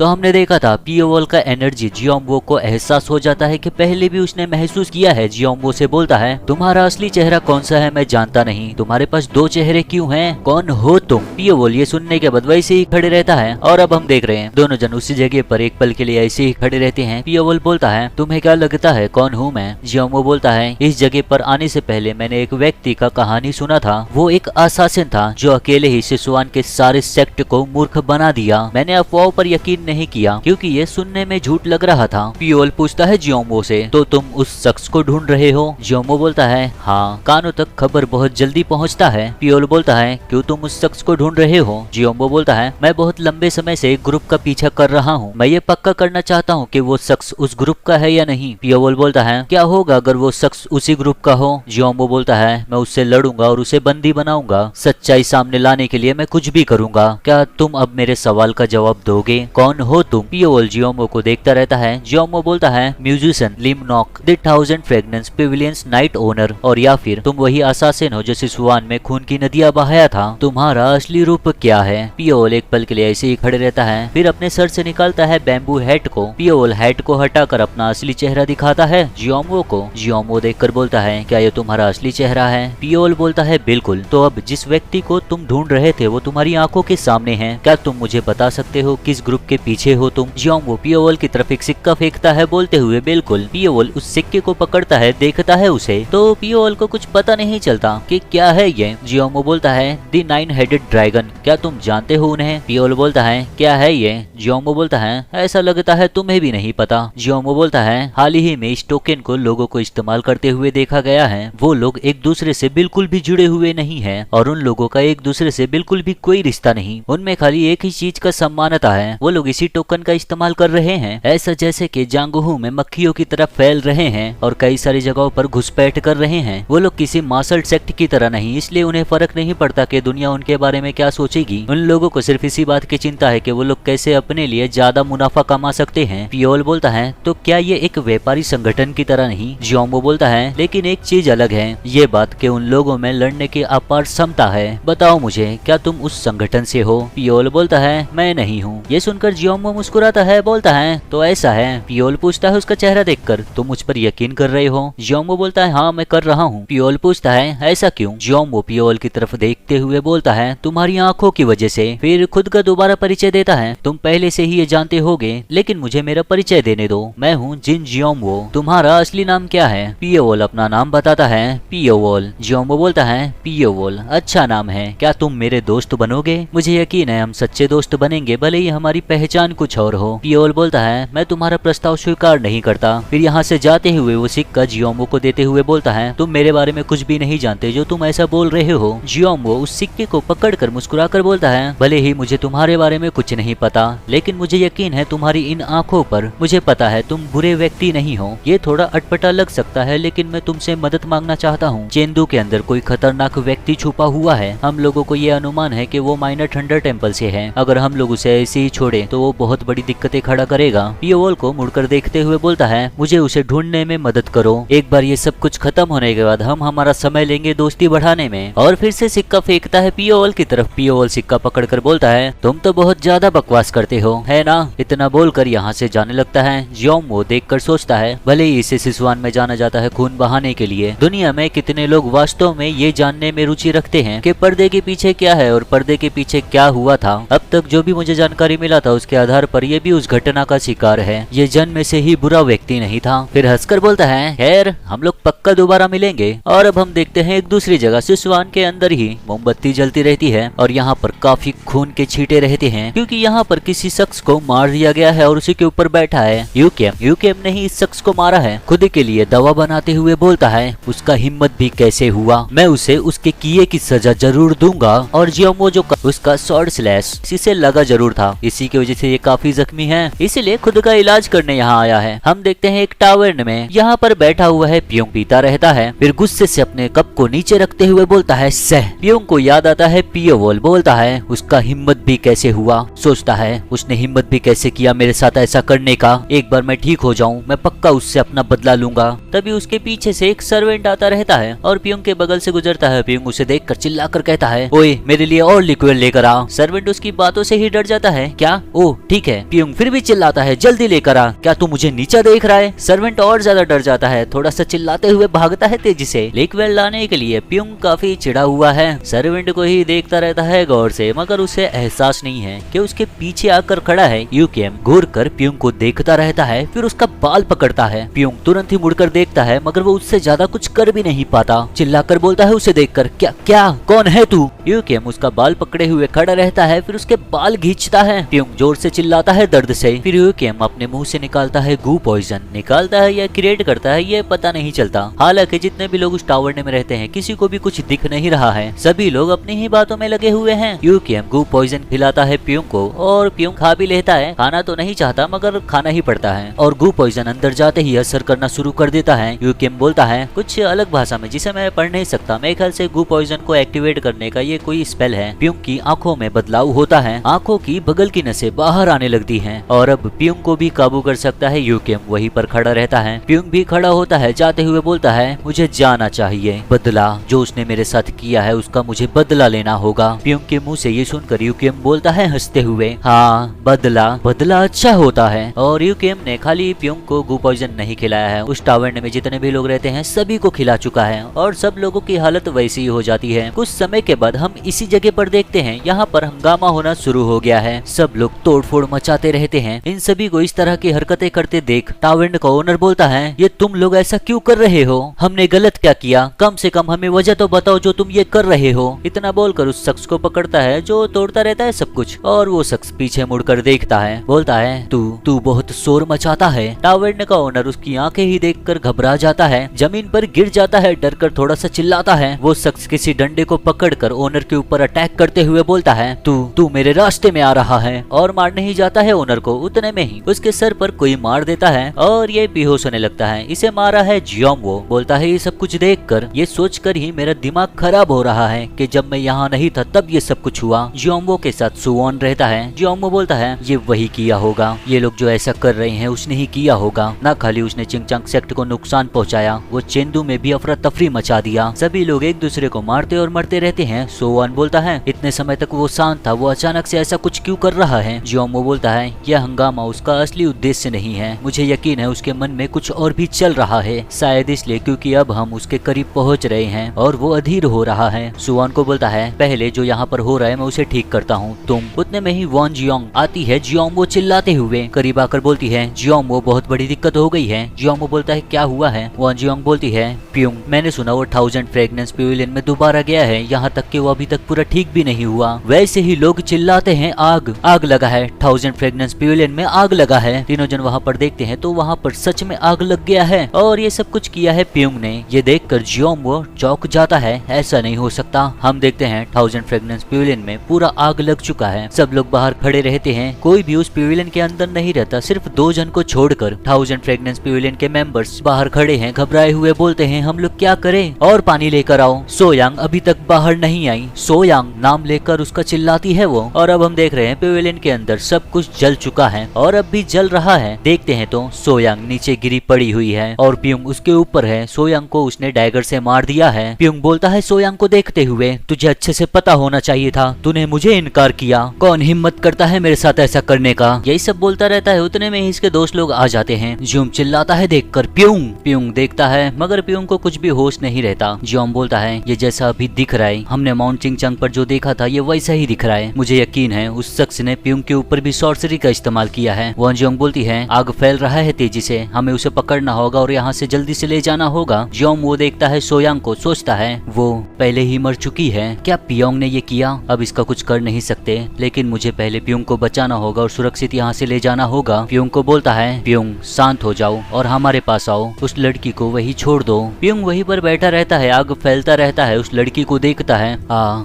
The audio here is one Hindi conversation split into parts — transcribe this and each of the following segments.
तो हमने देखा था पियोवॉल का एनर्जी जियोम्बो को एहसास हो जाता है कि पहले भी उसने महसूस किया है। जियोम्बो से बोलता है तुम्हारा असली चेहरा कौन सा है मैं जानता नहीं, तुम्हारे पास दो चेहरे क्यों हैं, कौन हो तुम। पियोवॉल ये सुनने के बाद वैसे ही खड़े रहता है और अब हम देख रहे हैं दोनों जन उसी जगह पर एक पल के लिए ऐसे ही खड़े रहते हैं। पियोवॉल बोलता है तुम्हें क्या लगता है कौन हूँ मैं। जियोम्बो बोलता है इस जगह पर आने से पहले मैंने एक व्यक्ति का कहानी सुना था, वो एक असासिन था जो अकेले ही सिसुआन के सारे सेक्ट को मूर्ख बना दिया। मैंने अफवाहों पर यकीन नहीं किया क्योंकि ये सुनने में झूठ लग रहा था। पियोवॉल पूछता है जियोम्बो से तो तुम उस शख्स को ढूंढ रहे हो। जियोम्बो बोलता है हाँ, कानों तक खबर बहुत जल्दी पहुंचता है। पियोवॉल बोलता है क्यों तुम उस शख्स को ढूंढ रहे हो। जियोम्बो बोलता है मैं बहुत लंबे समय से एक ग्रुप का पीछा कर रहा हूँ, मैं ये पक्का करना चाहता हूँ कि वो शख्स उस ग्रुप का है या नहीं। पियोवॉल बोलता है क्या होगा अगर वो शख्स उसी ग्रुप का हो। जियोम्बो बोलता है मैं उससे लड़ूंगा और उसे बंदी बनाऊंगा, सच्चाई सामने लाने के लिए मैं कुछ भी करूंगा। क्या तुम अब मेरे सवाल का जवाब दोगे, कौन हो तुम। पियोवॉल जियोम्बो को देखता रहता है। जियोम्बो बोलता है म्यूजिशियन लिमनॉक, the 1000 fragrance pavilions night owner, और या फिर तुम वही असासिन हो जो सिसुआन में खून की नदियां बहाया था। तुम्हारा असली रूप क्या है। पियोवॉल एक पल के लिए ऐसे ही खड़े रहता है, फिर अपने सर से निकालता है बैम्बू हैट को। पियोवॉल हैट को हटाकर अपना असली चेहरा दिखाता है जियोम्बो को। जियोम्बो देखकर बोलता है क्या ये तुम्हारा असली चेहरा है। पियोवॉल बोलता है बिल्कुल। तो अब जिस व्यक्ति को तुम ढूंढ रहे थे वो तुम्हारी आंखों के सामने है, क्या तुम मुझे बता सकते हो किस ग्रुप के पीछे हो तुम। जियोम्बो पियोवॉल की तरफ एक सिक्का फेंकता है बोलते हुए बिल्कुल। पियोवॉल उस सिक्के को पकड़ता है, देखता है उसे, तो पियोवॉल को कुछ पता नहीं चलता कि क्या है ये। जियोम्बो बोलता है द 9 हेडेड ड्रैगन, क्या तुम जानते हो उन्हें। पियोवॉल बोलता है क्या है ये। जियोम्बो बोलता है ऐसा लगता है तुम्हें भी नहीं पता। जियोम्बो बोलता है हाल ही में इस टोकन को लोगों को इस्तेमाल करते हुए देखा गया है, वो लोग एक दूसरे से बिल्कुल भी जुड़े हुए नहीं है और उन लोगों का एक दूसरे से बिल्कुल भी कोई रिश्ता नहीं, उनमें खाली एक ही चीज का सम्मानता है, वो लोग इसी टोकन का इस्तेमाल कर रहे हैं, ऐसा जैसे कि जांगहू में मक्खियों की तरह फैल रहे हैं और कई सारी जगहों पर घुसपैठ कर रहे हैं। वो लोग किसी मार्शल सेक्ट की तरह नहीं, इसलिए उन्हें फर्क नहीं पड़ता कि दुनिया उनके बारे में क्या सोचेगी। उन लोगों को सिर्फ इसी बात की चिंता है कि वो लोग कैसे अपने लिए ज्यादा मुनाफा कमा सकते हैं। पियोवॉल बोलता है तो क्या ये एक व्यापारी संगठन की तरह नहीं। जियोम्बो बोलता है लेकिन एक चीज अलग है, ये बात कि उन लोगों में लड़ने की अपार क्षमता है। बताओ मुझे क्या तुम उस संगठन से हो। पियोवॉल बोलता है मैं नहीं हूँ। ये सुनकर जियोम्बो मुस्कुराता है, बोलता है तो ऐसा है। पियोवॉल पूछता है उसका चेहरा देखकर तुम मुझ पर यकीन कर रहे हो। जियोम्बो बोलता है हाँ मैं कर रहा हूँ। पियोवॉल पूछता है ऐसा क्यों। जियोम्बो पियोवॉल की तरफ देखते हुए बोलता है तुम्हारी आंखों की वजह से। फिर खुद का दोबारा परिचय देता है तुम पहले से ही ये जानते होगे लेकिन मुझे मेरा परिचय देने दो, मैं हूँ जिन जियोम्बो। तुम्हारा असली नाम क्या है। पियोवॉल अपना नाम बताता है पियोवॉल। जियोम्बो बोलता है पियोवॉल अच्छा नाम है, क्या तुम मेरे दोस्त बनोगे। मुझे यकीन है हम सच्चे दोस्त बनेंगे भले ही हमारी पहचान कुछ और हो। पियोवॉल बोलता है मैं तुम्हारा प्रस्ताव स्वीकार नहीं करता। फिर यहाँ से जाते हुए वो सिक्का जियोम्बो को देते हुए बोलता है तुम मेरे बारे में कुछ भी नहीं जानते जो तुम ऐसा बोल रहे हो। जियोम्बो उस सिक्के को पकड़कर मुस्कुराकर बोलता है भले ही मुझे तुम्हारे बारे में कुछ नहीं पता लेकिन मुझे यकीन है तुम्हारी इन आंखों पर, मुझे पता है तुम बुरे व्यक्ति नहीं हो। ये थोड़ा अटपटा लग सकता है लेकिन मैं तुमसे मदद मांगना चाहता हूँ। चेंदू के अंदर कोई खतरनाक व्यक्ति छुपा हुआ है, हम लोगों को ये अनुमान है कि वो माइनर थंडर टेम्पल से है, अगर हम लोग उसे ऐसे ही छोड़े तो वो बहुत बड़ी दिक्कतें खड़ा करेगा। पियोवॉल को मुड़कर देखते हुए बोलता है मुझे उसे ढूंढने में मदद करो, एक बार ये सब कुछ खत्म होने के बाद हम हमारा समय लेंगे दोस्ती बढ़ाने में। और फिर से सिक्का फेंकता है पियोवॉल की तरफ। पियोवॉल सिक्का पकड़कर बोलता है तुम तो बहुत ज्यादा बकवास करते हो है ना। इतना बोलकर यहाँ से जाने लगता है। जियोम्बो देखकर सोचता है भले ही इसे सिसुआन में जाना जाता है खून बहाने के लिए, दुनिया में कितने लोग वास्तव में ये जानने में रुचि रखते हैं कि पर्दे के पीछे क्या है और पर्दे के पीछे क्या हुआ था। अब तक जो भी मुझे जानकारी मिला था उसके आधार पर ये भी उस घटना का शिकार है, ये जन्म से ही बुरा व्यक्ति नहीं था। फिर हंसकर बोलता है खैर हम लोग पक्का दोबारा मिलेंगे। और अब हम देखते हैं एक दूसरी जगह सिसुआन के अंदर ही मोमबत्ती जलती रहती है और यहाँ पर काफी खून के छींटे रहते हैं क्योंकि यहाँ पर किसी शख्स को मार दिया गया है और उसी के ऊपर बैठा है यूकेम ने ही इस शख्स को मारा है। खुद के लिए दवा बनाते हुए बोलता है उसका हिम्मत भी कैसे हुआ, मैं उसे उसके किए की सजा जरूर दूंगा। और जियोम्बो जो उसका स्वॉर्ड स्लैश इसे लगा जरूर था, इसी की वजह से ये काफी जख्मी है, इसीलिए खुद का इलाज करने यहाँ आया है। हम देखते हैं एक टावर्न में यहाँ पर बैठा हुआ है पियोंग पीता रहता है, फिर गुस्से से अपने कप को नीचे रखते हुए बोलता है सह। पियोंग को याद आता है पियोवॉल, बोलता है उसका हिम्मत भी कैसे हुआ, सोचता है उसने हिम्मत भी कैसे किया मेरे साथ ऐसा करने का, एक बार मैं ठीक हो जाऊं मैं पक्का उससे अपना बदला लूंगा। तभी उसके पीछे से एक सर्वेंट आता रहता है और पियोंग के बगल से गुजरता है। पियोंग उसे देखकर चिल्लाकर कहता है ओए मेरे लिए और लिक्विड लेकर आ। सर्वेंट उसकी बातों से ही डर जाता है, क्या ओ ओह ठीक है। प्यूंग फिर भी चिल्लाता है, जल्दी लेकर आ, क्या तू मुझे नीचा देख रहा है? सर्वेंट और ज्यादा डर जाता है, थोड़ा सा चिल्लाते हुए भागता है तेजी से लेकवेल लाने के लिए। प्यूंग काफी चिढ़ा हुआ है, सर्वेंट को ही देखता रहता है गौर से, मगर उसे एहसास नहीं है कि उसके पीछे आकर खड़ा है यूकेम। घूर कर प्यूंग को देखता रहता है, फिर उसका बाल पकड़ता है। प्यूंग तुरंत ही मुड़कर देखता है, मगर वो उससे ज्यादा कुछ कर भी नहीं पाता। चिल्लाकर बोलता है उसे देखकर, क्या क्या कौन है तू? यूकेम उसका बाल पकड़े हुए खड़ा रहता है, फिर उसके बाल खींचता है। प्यूंग जोर से चिल्लाता है दर्द से। फिर यूकेम अपने मुंह से निकालता है गू पॉइजन। निकालता है या क्रिएट करता है ये पता नहीं चलता। हालांकि जितने भी लोग उस टावर में रहते हैं किसी को भी कुछ दिख नहीं रहा है, सभी लोग अपनी ही बातों में लगे हुए हैं। यूकेम गू पॉइजन खिलाता है प्यूंग को और प्यूंग खा भी लेता है। खाना तो नहीं चाहता मगर खाना ही पड़ता है और गू पॉइजन अंदर जाते ही असर करना शुरू कर देता है। यूकेम बोलता है कुछ अलग भाषा में जिसे मैं पढ़ नहीं सकता। मेरे ख्याल से गू पॉइजन को एक्टिवेट करने का ये कोई स्पेल है। प्यूंग की आंखों में बदलाव होता है, आंखों की बगल की नसें बाहर आने लगती हैं और अब प्यूंग को भी काबू कर सकता है यूकेम। वहीं पर खड़ा रहता है। प्यूंग भी खड़ा होता है, जाते हुए बोलता है मुझे जाना चाहिए, बदला जो उसने मेरे साथ किया है उसका मुझे बदला लेना होगा। प्यूंग के मुंह से ये सुनकर यूकेम बोलता है हंसते हुए, हाँ बदला बदला अच्छा होता है। और यूकेम ने खाली प्यूंग को गू पॉइजन नहीं खिलाया है, उस टावर में जितने भी लोग रहते हैं सभी को खिला चुका है और सब लोगों की हालत वैसी ही हो जाती है। कुछ समय के बाद हम इसी जगह पर देखते हैं, यहाँ पर हंगामा होना शुरू हो गया है। सब लोग तोड़फोड़ मचाते रहते हैं। इन सभी को इस तरह की हरकतें करते देख टावर का ओनर बोलता है, ये तुम लोग ऐसा क्यों कर रहे हो? हमने गलत क्या किया? कम से कम हमें वजह तो बताओ जो तुम ये कर रहे हो। इतना बोलकर उस शख्स को पकड़ता है जो तोड़ता रहता है सब कुछ और वो शख्स पीछे मुड़कर देखता है, बोलता है तू बहुत शोर मचाता है। टावर का ओनर उसकी आंखें ही देखकर घबरा जाता है, जमीन पर गिर जाता है, डरकर थोड़ा सा चिल्लाता है। वो शख्स किसी डंडे को पकड़कर ओनर के ऊपर अटैक करते हुए बोलता है, तू मेरे रास्ते में आ रहा है, और मारने ही जाता है ओनर को। उतने में ही उसके सर पर कोई मार देता है और ये बेहोश होने लगता है। इसे मारा है जियोम्बो। बोलता है ये सब कुछ देखकर, ये सोचकर ही मेरा दिमाग खराब हो रहा है कि जब मैं यहाँ नहीं था तब ये सब कुछ हुआ। जियोम्बो के साथ सुवॉन रहता है। जियोम्बो बोलता है ये वही किया होगा, ये लोग जो ऐसा कर रहे हैं उसने ही किया होगा। न खाली उसने चिंगचांग सेक्ट को नुकसान पहुंचाया, वो चेंदू में भी अफरा तफरी मचा दिया। सभी लोग एक दूसरे को मारते और मरते रहते हैं। सुवॉन बोलता है इतने समय तक वो शांत था, वो अचानक से ऐसा कुछ क्यों कर रहा है? जियोम्बो बोलता है यह हंगामा उसका असली उद्देश्य नहीं है, मुझे यकीन है उसके मन में कुछ और भी चल रहा है, शायद इसलिए क्योंकि अब हम उसके करीब पहुंच रहे हैं और वो अधीर हो रहा है। सुवॉन को बोलता है पहले जो यहाँ पर हो रहा है मैं उसे ठीक करता हूँ, तुम। उतने में ही वॉन जियोंग आती है। जियोम्बो चिल्लाते हुए करीब आकर बोलती है, जियोम्बो बहुत बड़ी दिक्कत हो गई है। जियोम्बो बोलता है क्या हुआ है? वॉन जियोंग बोलती है, प्यूंग मैंने सुना वो 1000 फ्रेगनेंस पेविलियन में दोबारा गया है, यहाँ तक कि वो अभी तक पूरा ठीक भी नहीं हुआ। वैसे ही लोग चिल्लाते हैं आग आग लगा है, 1000 फ्रेगनेंस पेविलियन में आग लगा है। तीनों जन वहाँ पर देखते हैं तो वहाँ पर सच में आग लग गया है और ये सब कुछ किया है प्यूंग ने। ये देखकर जियोम्बो चौंक जाता है, ऐसा नहीं हो सकता। हम देखते हैं 1000 फ्रेगनेंस पेविलियन में पूरा आग लग चुका है। सब लोग बाहर खड़े रहते हैं, कोई भी उस पेविलियन के अंदर नहीं रहता, सिर्फ 2 जन को छोड़कर। 1000 फ्रेगनेंस पेविलियन के मेंबर्स बाहर खड़े हैं, घबराए हुए बोलते हैं हम लोग क्या करें, और पानी लेकर आओ। सोयांग अभी तक बाहर नहीं आई। सोयांग नाम लेकर उसका चिल्लाती है वो। और अब हम देख रहे हैं पेविलियन के अंदर सब कुछ जल चुका है और अब भी जल रहा है। देखते हैं तो सोयांग नीचे गिरी पड़ी हुई है और प्यूंग उसके ऊपर है। सोयांग को उसने डैगर से मार दिया है। प्यूंग बोलता है सोयांग को देखते हुए, तुझे अच्छे से पता होना चाहिए था, तूने मुझे इनकार किया, कौन हिम्मत करता है मेरे साथ ऐसा करने का? यही सब बोलता रहता है। उतने में ही इसके दोस्त लोग आ जाते हैं। जियोम चिल्लाता है देखकर प्यूंग। प्यूंग देखता है मगर प्यूंग को कुछ भी होश नहीं रहता। जियोम बोलता है ये जैसा अभी दिख रहा है, हमने माउंट चिंगचांग पर जो देखा था ये वैसा ही दिख रहा है। मुझे यकीन है उस शख्स ने प्यूंग के ऊपर भी सॉर्सरी का इस्तेमाल किया है। वॉन जियोंग बोलती है आग फैल रहा है तेजी से, हमें उसे पकड़ना होगा और यहाँ से जल्दी से ले जाना होगा। जियोंग वो देखता है सोयांग को, सोचता है वो पहले ही मर चुकी है, क्या पियोंग ने ये किया? अब इसका कुछ कर नहीं सकते, लेकिन मुझे पहले प्यूंग को बचाना होगा और सुरक्षित यहाँ से ले जाना होगा। प्यूंग को बोलता है प्यूंग शांत हो जाओ और हमारे पास आओ, उस लड़की को वही छोड़ दो। प्यूंग वहीं पर बैठा रहता है, आग फैलता रहता है, उस लड़की को देखता है।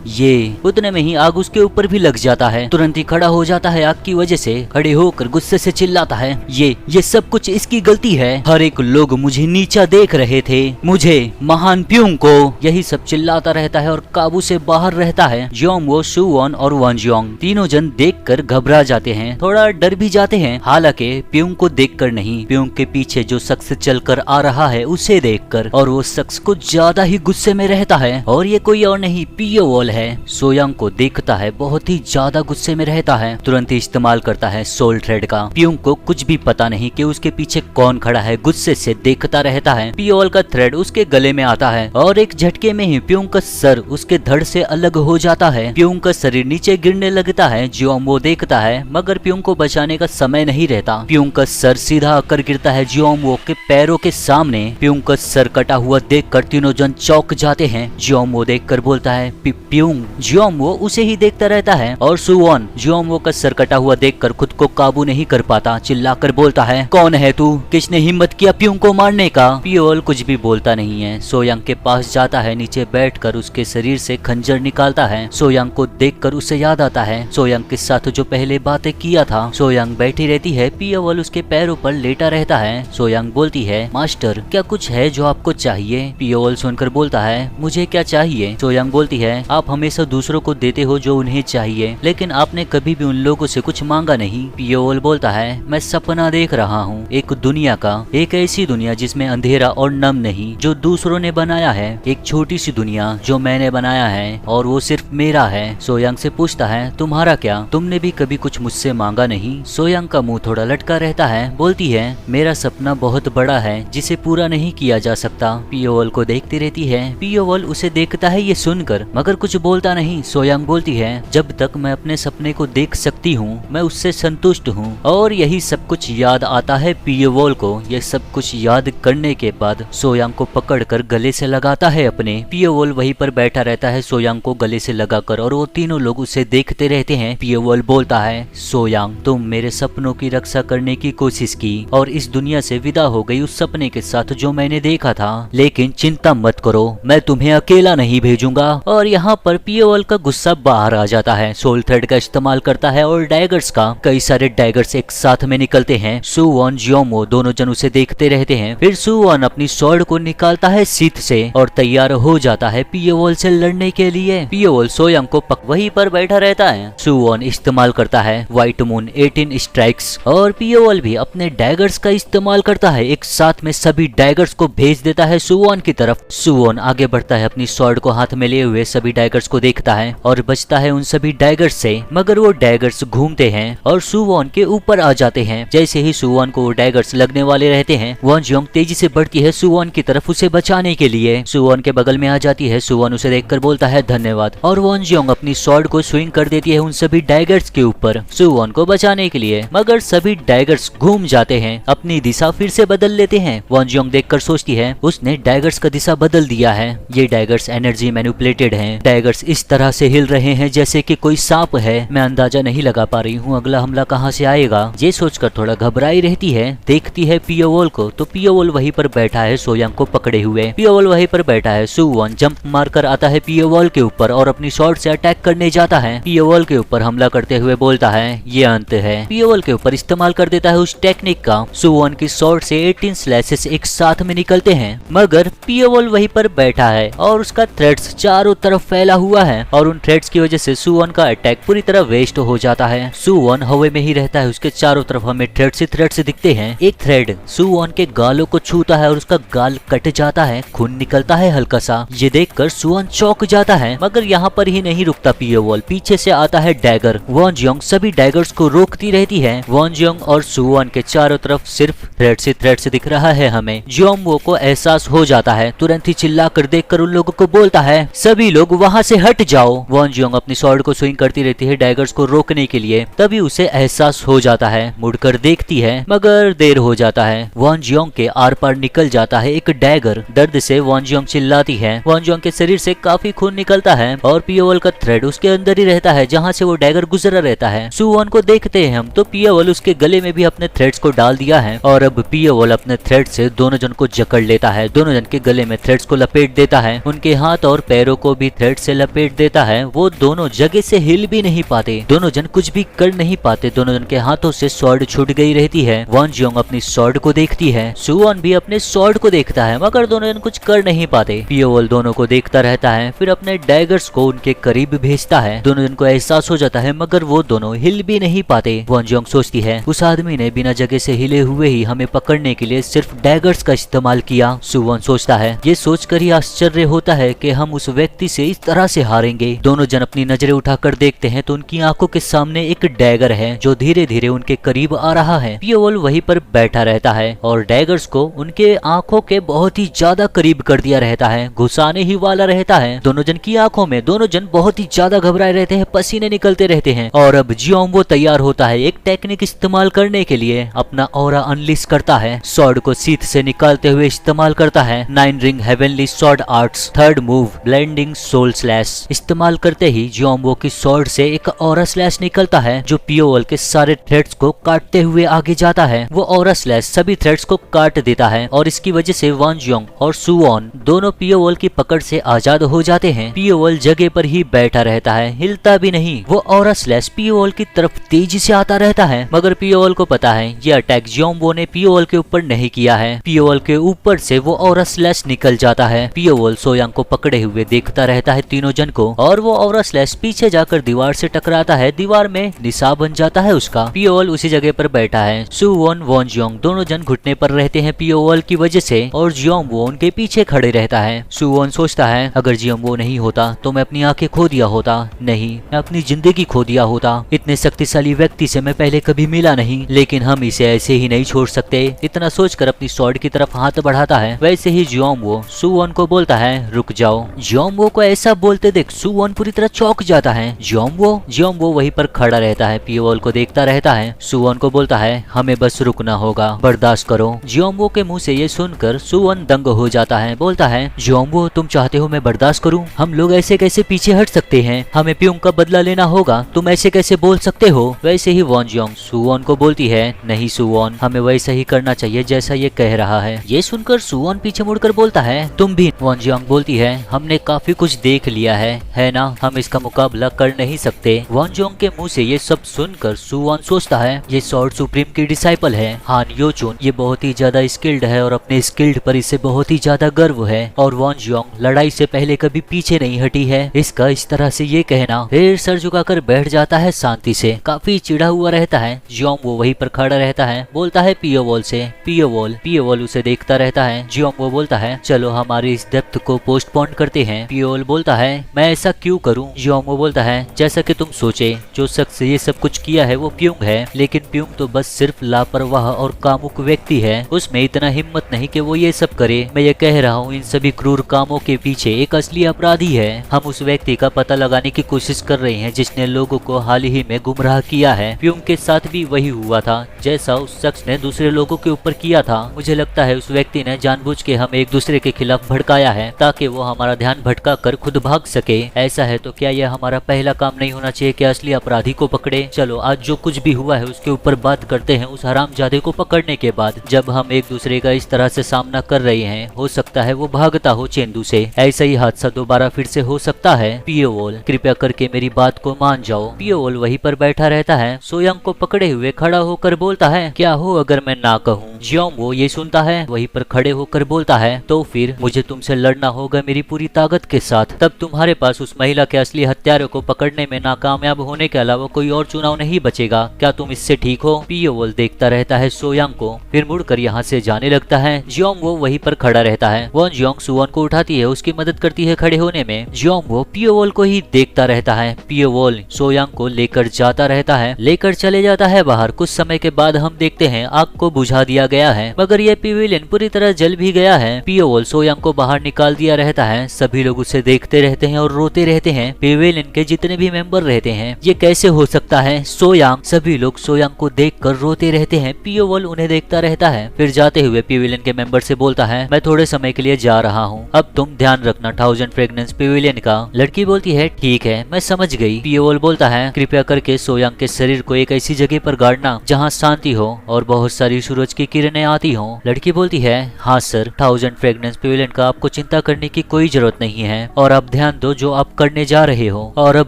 ये उतने में ही आग उसके ऊपर भी लग जाता है। तुरंत ही खड़ा हो जाता है आग की वजह से, खड़े होकर गुस्से से चिल्लाता है ये सब कुछ इसकी गलती है, हर एक लोग मुझे नीचा देख रहे थे, मुझे महान प्यूंग को। यही सब चिल्लाता रहता है और काबू से बाहर रहता है। जियोम्बो, सुवॉन और वॉन जियोंग तीनों जन देखकर घबरा जाते हैं, थोड़ा डर भी जाते हैं, हालांकि प्यूंग को देखकर नहीं, प्यूंग के पीछे जो शख्स चलकर आ रहा है उसे देखकर। और वो शख्स कुछ ज्यादा ही गुस्से में रहता है और ये कोई और नहीं पियो वॉल है। सोयांग को देखता है, बहुत ही ज्यादा गुस्से में रहता है। तुरंत ही ही इस्तेमाल करता है सोल थ्रेड का। प्यूंग को कुछ भी पता नहीं कि उसके पीछे कौन खड़ा है, गुस्से से देखता रहता है। पीओएल का थ्रेड उसके गले में आता है और एक झटके में ही प्यूंग का सर उसके धड़ से अलग हो जाता है। प्यूंग का शरीर नीचे गिरने लगता है। जियोंगवो देखता है मगर प्यूंग को बचाने का समय नहीं रहता। प्यूंग का सर सीधा आकर गिरता है जियोंगवो के पैरों के सामने। प्यूंग का सर कटा हुआ देखकर तीनों जन चौंक जाते हैं। जियोंगवो देखकर बोलता है प्यूंग। जियोंगवो उसे ही देखता रहता है और सुवॉन जियोंगवो का सर कटा हुआ देखकर खुद को काबू नहीं कर पाता, चिल्लाकर बोलता है कौन है तू, किसने हिम्मत किया प्यूंग को मारने का। पीओएल कुछ भी बोलता नहीं है। सोयांग के पास जाता है, नीचे बैठकर उसके शरीर से खंजर निकालता है। सोयांग को देखकर उसे याद आता है सोयांग के साथ जो पहले बातें किया था। सोयांग बैठी रहती है, पीओएल उसके पैरों पर लेटा रहता है। सोयांग बोलती है मास्टर क्या कुछ है जो आपको चाहिए। पीओएल सुनकर बोलता है मुझे क्या चाहिए। सोयांग बोलती है आप हमेशा दूसरों को देते हो जो उन्हें चाहिए, लेकिन आपने कभी भी उन लोगों से कुछ मांगा नहीं। पीओएल बोलता है मैं सपना देख रहा हूँ एक दुनिया का, एक ऐसी दुनिया जिसमें अंधेरा और नम नहीं, जो दूसरों ने बनाया है। एक छोटी सी दुनिया जो मैंने बनाया है और वो सिर्फ मेरा है। सोयांग से पूछता है तुम्हारा क्या, तुमने भी कभी कुछ मुझसे मांगा नहीं। सोयांग का मुंह थोड़ा लटका रहता है। बोलती है मेरा सपना बहुत बड़ा है जिसे पूरा नहीं किया जा सकता। पीओएल को देखती रहती है। पीओएल उसे देखता है ये सुनकर मगर कुछ बोलता नहीं। सोयांग बोलती है जब तक मैं अपने सपने को देख सकती हूँ मैं उससे संतुष्ट हूँ। और यही सब कुछ याद आता है पीओएल को। यह सब कुछ याद करने के बाद सोयांग को पकड़कर गले से लगाता है अपने। पीओएल वहीं पर बैठा रहता है सोयांग को गले से लगाकर और वो तीनों लोग उसे देखते रहते हैं। पीओएल बोलता है सोयांग तुम मेरे सपनों की रक्षा करने की कोशिश की और इस दुनिया से विदा हो गई उस सपने के साथ जो मैंने देखा था, लेकिन चिंता मत करो मैं तुम्हें अकेला नहीं भेजूंगा। और यहाँ पर पीओएल का गुस्सा बाहर आ जाता है। सोल थ्रेड का इस्तेमाल करता है और डैगर्स का। कई सारे डैगर्स एक साथ में निकलते हैं। सुवॉन जियोंगवो दोनों जन उसे देखते रहते हैं। फिर सुवॉन अपनी स्वॉर्ड को निकालता है शीथ से और तैयार हो जाता है पीओएल से लड़ने के लिए। पीओएल सोयांग को वहीं पर बैठा रहता है। सुवॉन इस्तेमाल करता है व्हाइट मून 18 स्ट्राइक्स और पीओएल भी अपने डैगर्स का इस्तेमाल करता है। एक साथ में सभी डैगर्स को भेज देता है सुवॉन की तरफ। सुवॉन आगे बढ़ता है, अपनी स्वॉर्ड को हाथ में लिए हुए सभी डैगर्स को देखता है और बचता है उन सभी डैगर्स से, मगर वो डैगर्स घूमते हैं और सुवॉन के ऊपर आ जाते हैं। जैसे ही सुवॉन को डैगर्स लगने वाले रहते हैं वॉन जियोंग तेजी से बढ़ती है सुवॉन की तरफ उसे बचाने के लिए। सुवॉन के बगल में आ जाती है। सुवॉन उसे देखकर बोलता है धन्यवाद और वॉन जियोंग अपनी स्वॉर्ड को स्विंग कर देती है उन सभी डैगर्स के ऊपर सुवॉन को बचाने के लिए, मगर सभी डैगर्स घूम जाते हैं, अपनी दिशा फिर से बदल लेते हैं। वॉन जियोंग देखकर सोचती है उसने डैगर्स का दिशा बदल दिया है। ये डैगर्स एनर्जी मैनिपुलेटेड हैं। डैगर्स इस तरह से हिल रहे हैं जैसे कि कोई सांप है। मैं अंदाजा नहीं लगा पा रही हूँ अगला हमला कहाँ से आएगा। ये सोचकर थोड़ा घबराई रहती है। देखती है पीओएल को तो पीओएल वहीं पर बैठा है सोयांग को पकड़े हुए। पीओएल वहीं पर बैठा है। सुवॉन जंप मारकर आता है पीओएल के ऊपर और अपनी शॉर्ट से अटैक करने जाता है। पीओएल के ऊपर हमला करते हुए बोलता है ये अंत है। पीओएल के ऊपर इस्तेमाल कर देता है उस टेक्निक का। सुवॉन की शॉर्ट से 18 स्लैशेस एक साथ में निकलते हैं, मगर पीओएल वहीं पर बैठा है और उसका थ्रेड्स चारों तरफ फैला हुआ है और उन थ्रेड्स की वजह से सुवॉन का अटैक पूरी तरह वेस्ट हो जाता है। सुवॉन हवा में ही रहता है, उसके चारों तरफ हमें थ्रेड्स दिखते हैं। एक थ्रेड सुवॉन के गालों को छूता है और उसका गाल कट जाता है, खून निकलता है हल्का सा। ये देखकर सुवॉन चौंक जाता है, मगर यहाँ पर ही नहीं रुकता पीओएल। पीछे से आता है डैगर। वॉन जियोंग सभी डैगर्स को रोकती रहती है। वॉन जियोंग और सुवॉन के चारों तरफ सिर्फ थ्रेड्स दिख रहा है हमें। जियोंगवो को एहसास हो जाता है, तुरंत ही चिल्लाकर देखकर उन लोगों को बोलता है सभी लोग वहाँ से हट जाओ। वॉन जियोंग अपनी स्वॉर्ड को स्विंग करती रहती है डैगर्स को रोकने के लिए। तभी उसे एहसास हो जाता है, मुड़कर देखती है मगर देर हो जाता है। वॉन जियोंग के आर पार निकल जाता है एक डैगर। दर्द से वॉन जियोंग चिल्लाती है। वॉन जियोंग के शरीर से काफी खून निकलता है और पीओएल का थ्रेड उसके अंदर ही रहता है जहाँ से वो डैगर गुजरा रहता है। सुवॉन को देखते हैं हम तो पीओएल उसके गले में भी अपने थ्रेड्स को डाल दिया है और अब पीओएल अपने थ्रेड से दोनों जन को जकड़ लेता है। दोनों जन के गले में थ्रेड्स को लपेट देता है, उनके हाथ और पैरों को भी थ्रेड से लपेट देता है। वो दोनों जगह से हिल भी नहीं पाते, दोनों जन कुछ भी कर नहीं पाते। दोनों जन के हाथों से स्वॉर्ड छूट गई रहती है। वॉन जियोंग अपनी स्वॉर्ड को देखती है, सुवॉन भी अपने स्वॉर्ड को देखता है, मगर दोनों जन कुछ कर नहीं पाते। पीओएल दोनों को देखता रहता है, फिर अपने डैगर्स को उनके करीब भेजता है। दोनों जन को एहसास हो जाता है, मगर वो दोनों हिल भी नहीं पाते। वॉन जियोंग सोचती है उस आदमी ने बिना जगह से हिले हुए ही हमें पकड़ने के लिए सिर्फ डैगर्स का इस्तेमाल किया। सुवॉन सोचता है, ये सोचकर ही आश्चर्य होता है कि हम उस व्यक्ति से इस तरह से हारेंगे। दोनों जन अपनी नजरें उठाकर देखते हैं तो उनकी आंखों के सामने सामने एक डैगर है जो धीरे धीरे उनके करीब आ रहा है। पियोवल वहीं पर बैठा रहता है और डैगर्स को उनके आंखों के बहुत ही ज्यादा करीब कर दिया रहता है, घुसाने ही वाला रहता है दोनों जन की आंखों में। दोनों जन बहुत ही ज्यादा घबराए रहते हैं, पसीने निकलते रहते हैं। और अब जियोम्बो तैयार होता है, एक टेक्निक इस्तेमाल करने के लिए अपना ऑरा अनलिश करता है, सॉर्ड को सीथ से निकालते हुए इस्तेमाल करता है। 9 ring heavenly sword arts third move blending soul slash इस्तेमाल करते ही जियोम्बो की सॉर्ड से एक ऑरा स्लैश निकलता है जो पियोवल के सारे थ्रेड्स को काटते हुए आगे जाता है। वो ऑरा स्लैश सभी थ्रेड्स को काट देता है और इसकी वजह से वान जियोंग और सुवॉन दोनों पियोवल की पकड़ से आजाद हो जाते हैं। पियोवल जगह पर ही बैठा रहता है, हिलता भी नहीं। वो ऑरा स्लैश पियोवल की तरफ तेजी से आता रहता है, मगर पियोवल को पता है ये अटैक जियोम्बो ने पियोवल के ऊपर नहीं किया है। पियोवल के ऊपर से वो ऑरा स्लैश निकल जाता है। पियोवल सोयांग को पकड़े हुए देखता रहता है तीनों जन को, और वो ऑरा स्लैश पीछे जाकर दीवार से टकराता है, दीवार में निशान बन जाता है उसका। पियोवल उसी जगह पर बैठा है। सुवॉन वान जियोंग दोनों जन घुटने पर रहते हैं पियोवल की वजह से, और जियोम्बो उनके पीछे खड़े रहता है। सुवॉन सोचता है अगर जियोम्बो नहीं होता तो मैं अपनी आंखें खो दिया होता, नहीं मैं अपनी जिंदगी खो दिया होता। इतने शक्तिशाली व्यक्ति से मैं पहले कभी मिला नहीं, लेकिन हम इसे ऐसे ही नहीं छोड़ सकते। इतना सोचकर अपनी स्वॉर्ड की तरफ हाथ बढ़ाता है। वैसे ही जियोम्बो सुवॉन को बोलता है रुक जाओ। जियोम्बो को ऐसा बोलते देख सुवॉन पूरी तरह चौंक जाता है। जियोम्बो वहीं पर खड़ा रहता है, पियोवल को देखता रहता है। सुवॉन को बोलता है हमें बस रुकना होगा, बर्दाश्त करो। जियोम्बो के मुंह से ये सुनकर सुवॉन दंग हो जाता है, बोलता है जियोम्बो तुम चाहते हो मैं बर्दाश्त करूं? हम लोग ऐसे कैसे पीछे हट सकते हैं, हमें प्यूंग का बदला लेना होगा, तुम ऐसे कैसे बोल सकते हो? वैसे ही वान जियोंग सुवॉन को बोलती है नहीं सुवॉन, हमें वैसा ही करना चाहिए जैसा ये कह रहा है। ये सुनकर सुवॉन पीछे मुड़कर बोलता है तुम भी? वान जियोंग बोलती है हमने काफी कुछ देख लिया है ना, हम इसका मुकाबला कर नहीं सकते। वान जियोंग के मुंह से ये सब सुनकर सुवॉन सोचता है ये सॉर्ड सुप्रीम की डिसाइपल है हान योचुन, ये बहुत ही ज्यादा स्किल्ड है और अपने स्किल्ड पर इसे बहुत ही ज्यादा गर्व है, और वान जियोंग लड़ाई से पहले कभी पीछे नहीं हटी है। इसका इस तरह से ये कहना, फिर सर झुकाकर बैठ जाता है शांति से, काफी चिढ़ा हुआ रहता है। जियोम्बो वहीं पर खड़ा रहता है, बोलता है पियोवल से पियोवल उसे देखता रहता है। जियोम्बो बोलता है चलो हमारी इस डेप्थ को पोस्टपोन करते हैं। पियोवल बोलता है मैं ऐसा क्यों करूं? जियोम्बो बोलता है जैसा कि तुम सोचे, जो शख्स ये सब कुछ किया है वो प्यूंग है, लेकिन प्यूंग तो बस सिर्फ लापरवाह और कामुक व्यक्ति है, उसमें इतना हिम्मत नहीं कि वो ये सब करे। मैं ये कह रहा हूँ इन सभी क्रूर कामों के पीछे एक असली अपराधी है। हम उस व्यक्ति का पता लगाने की कोशिश कर रहे हैं जिसने लोगों को हाल ही में गुमराह किया है। प्यूंग के साथ भी वही हुआ था जैसा उस शख्स ने दूसरे लोगों के ऊपर किया था। मुझे लगता है उस व्यक्ति ने जानबूझ के हम एक दूसरे के खिलाफ भड़काया है ताकि वो हमारा ध्यान भटका कर खुद भाग सके। ऐसा है तो क्या यह हमारा पहला काम नहीं होना चाहिए कि असली अपराधी को पकड़े? चलो आज जो कुछ भी हुआ है उसके ऊपर बात करते हैं उस हरामजादे को पकड़ने के बाद। जब हम एक दूसरे का इस तरह से सामना कर रहे हैं, हो सकता है वो भागता हो चेंदू से, ऐसा ही हादसा दोबारा फिर से हो सकता है। पियोवल कृपया करके मेरी बात को मान जाओ। पियोवल वहीं पर बैठा रहता है, सोयांग को पकड़े हुए खड़ा होकर बोलता है क्या हो अगर मैं ना कहूँ? जियोम्बो ये सुनता है, वहीं पर खड़े होकर बोलता है तो फिर मुझे तुमसे लड़ना होगा मेरी पूरी ताकत के साथ, तब तुम्हारे पास उस महिला के असली हत्यारों को पकड़ने में नाकामयाब होने के अलावा कोई और चुनाव नहीं बचेगा। क्या तुम इससे ठीक हो? पियोवल देखता रहता है सोयांग को, फिर मुड़कर यहाँ से जाने लगता है। जियोम्बो वहीं पर खड़ा रहता है। वान जियोंग सुवॉन को उठाती है, उसकी मदद करती है खड़े होने में। जियोम्बो पियोवल को ही देखता रहता है। पियोवल सोयांग को लेकर जाता रहता है, लेकर चले जाता है बाहर। कुछ समय के बाद हम देखते हैं आग को बुझा दिया गया है, मगर यह पिविलियन पूरी तरह जल भी गया है। पियोवल सोयांग को बाहर निकाल दिया रहता है। सभी लोग उसे देखते रहते हैं और रोते रहते हैं। पिविलियन के जितने भी मेंबर रहते हैं, ये कैसे हो सकता है सोयांग? सभी लोग सोयांग को देखकर रोते रहते हैं। पियोवल उन्हें देखता रहता है, फिर जाते हुए पिविलियन के मेंबर से बोलता है मैं थोड़े समय के लिए जा रहा हूँ, अब तुम ध्यान रखना 1000 फ्रेगनेंस पिविलियन का। लड़की बोलती है ठीक है मैं समझ गई। पियोवल बोलता है कृपया करके सोयांग के शरीर को एक ऐसी जगह पर गाड़ना जहाँ शांति हो और बहुत सारी सूरज की किरणें आती हो। लड़की बोलती है हाँ सर, 1000 फ्रेगनेंस पिविलियन का आपको चिंता करने की कोई जरूरत नहीं है, और आप ध्यान दो जो आप करने जा रहे हो। और अब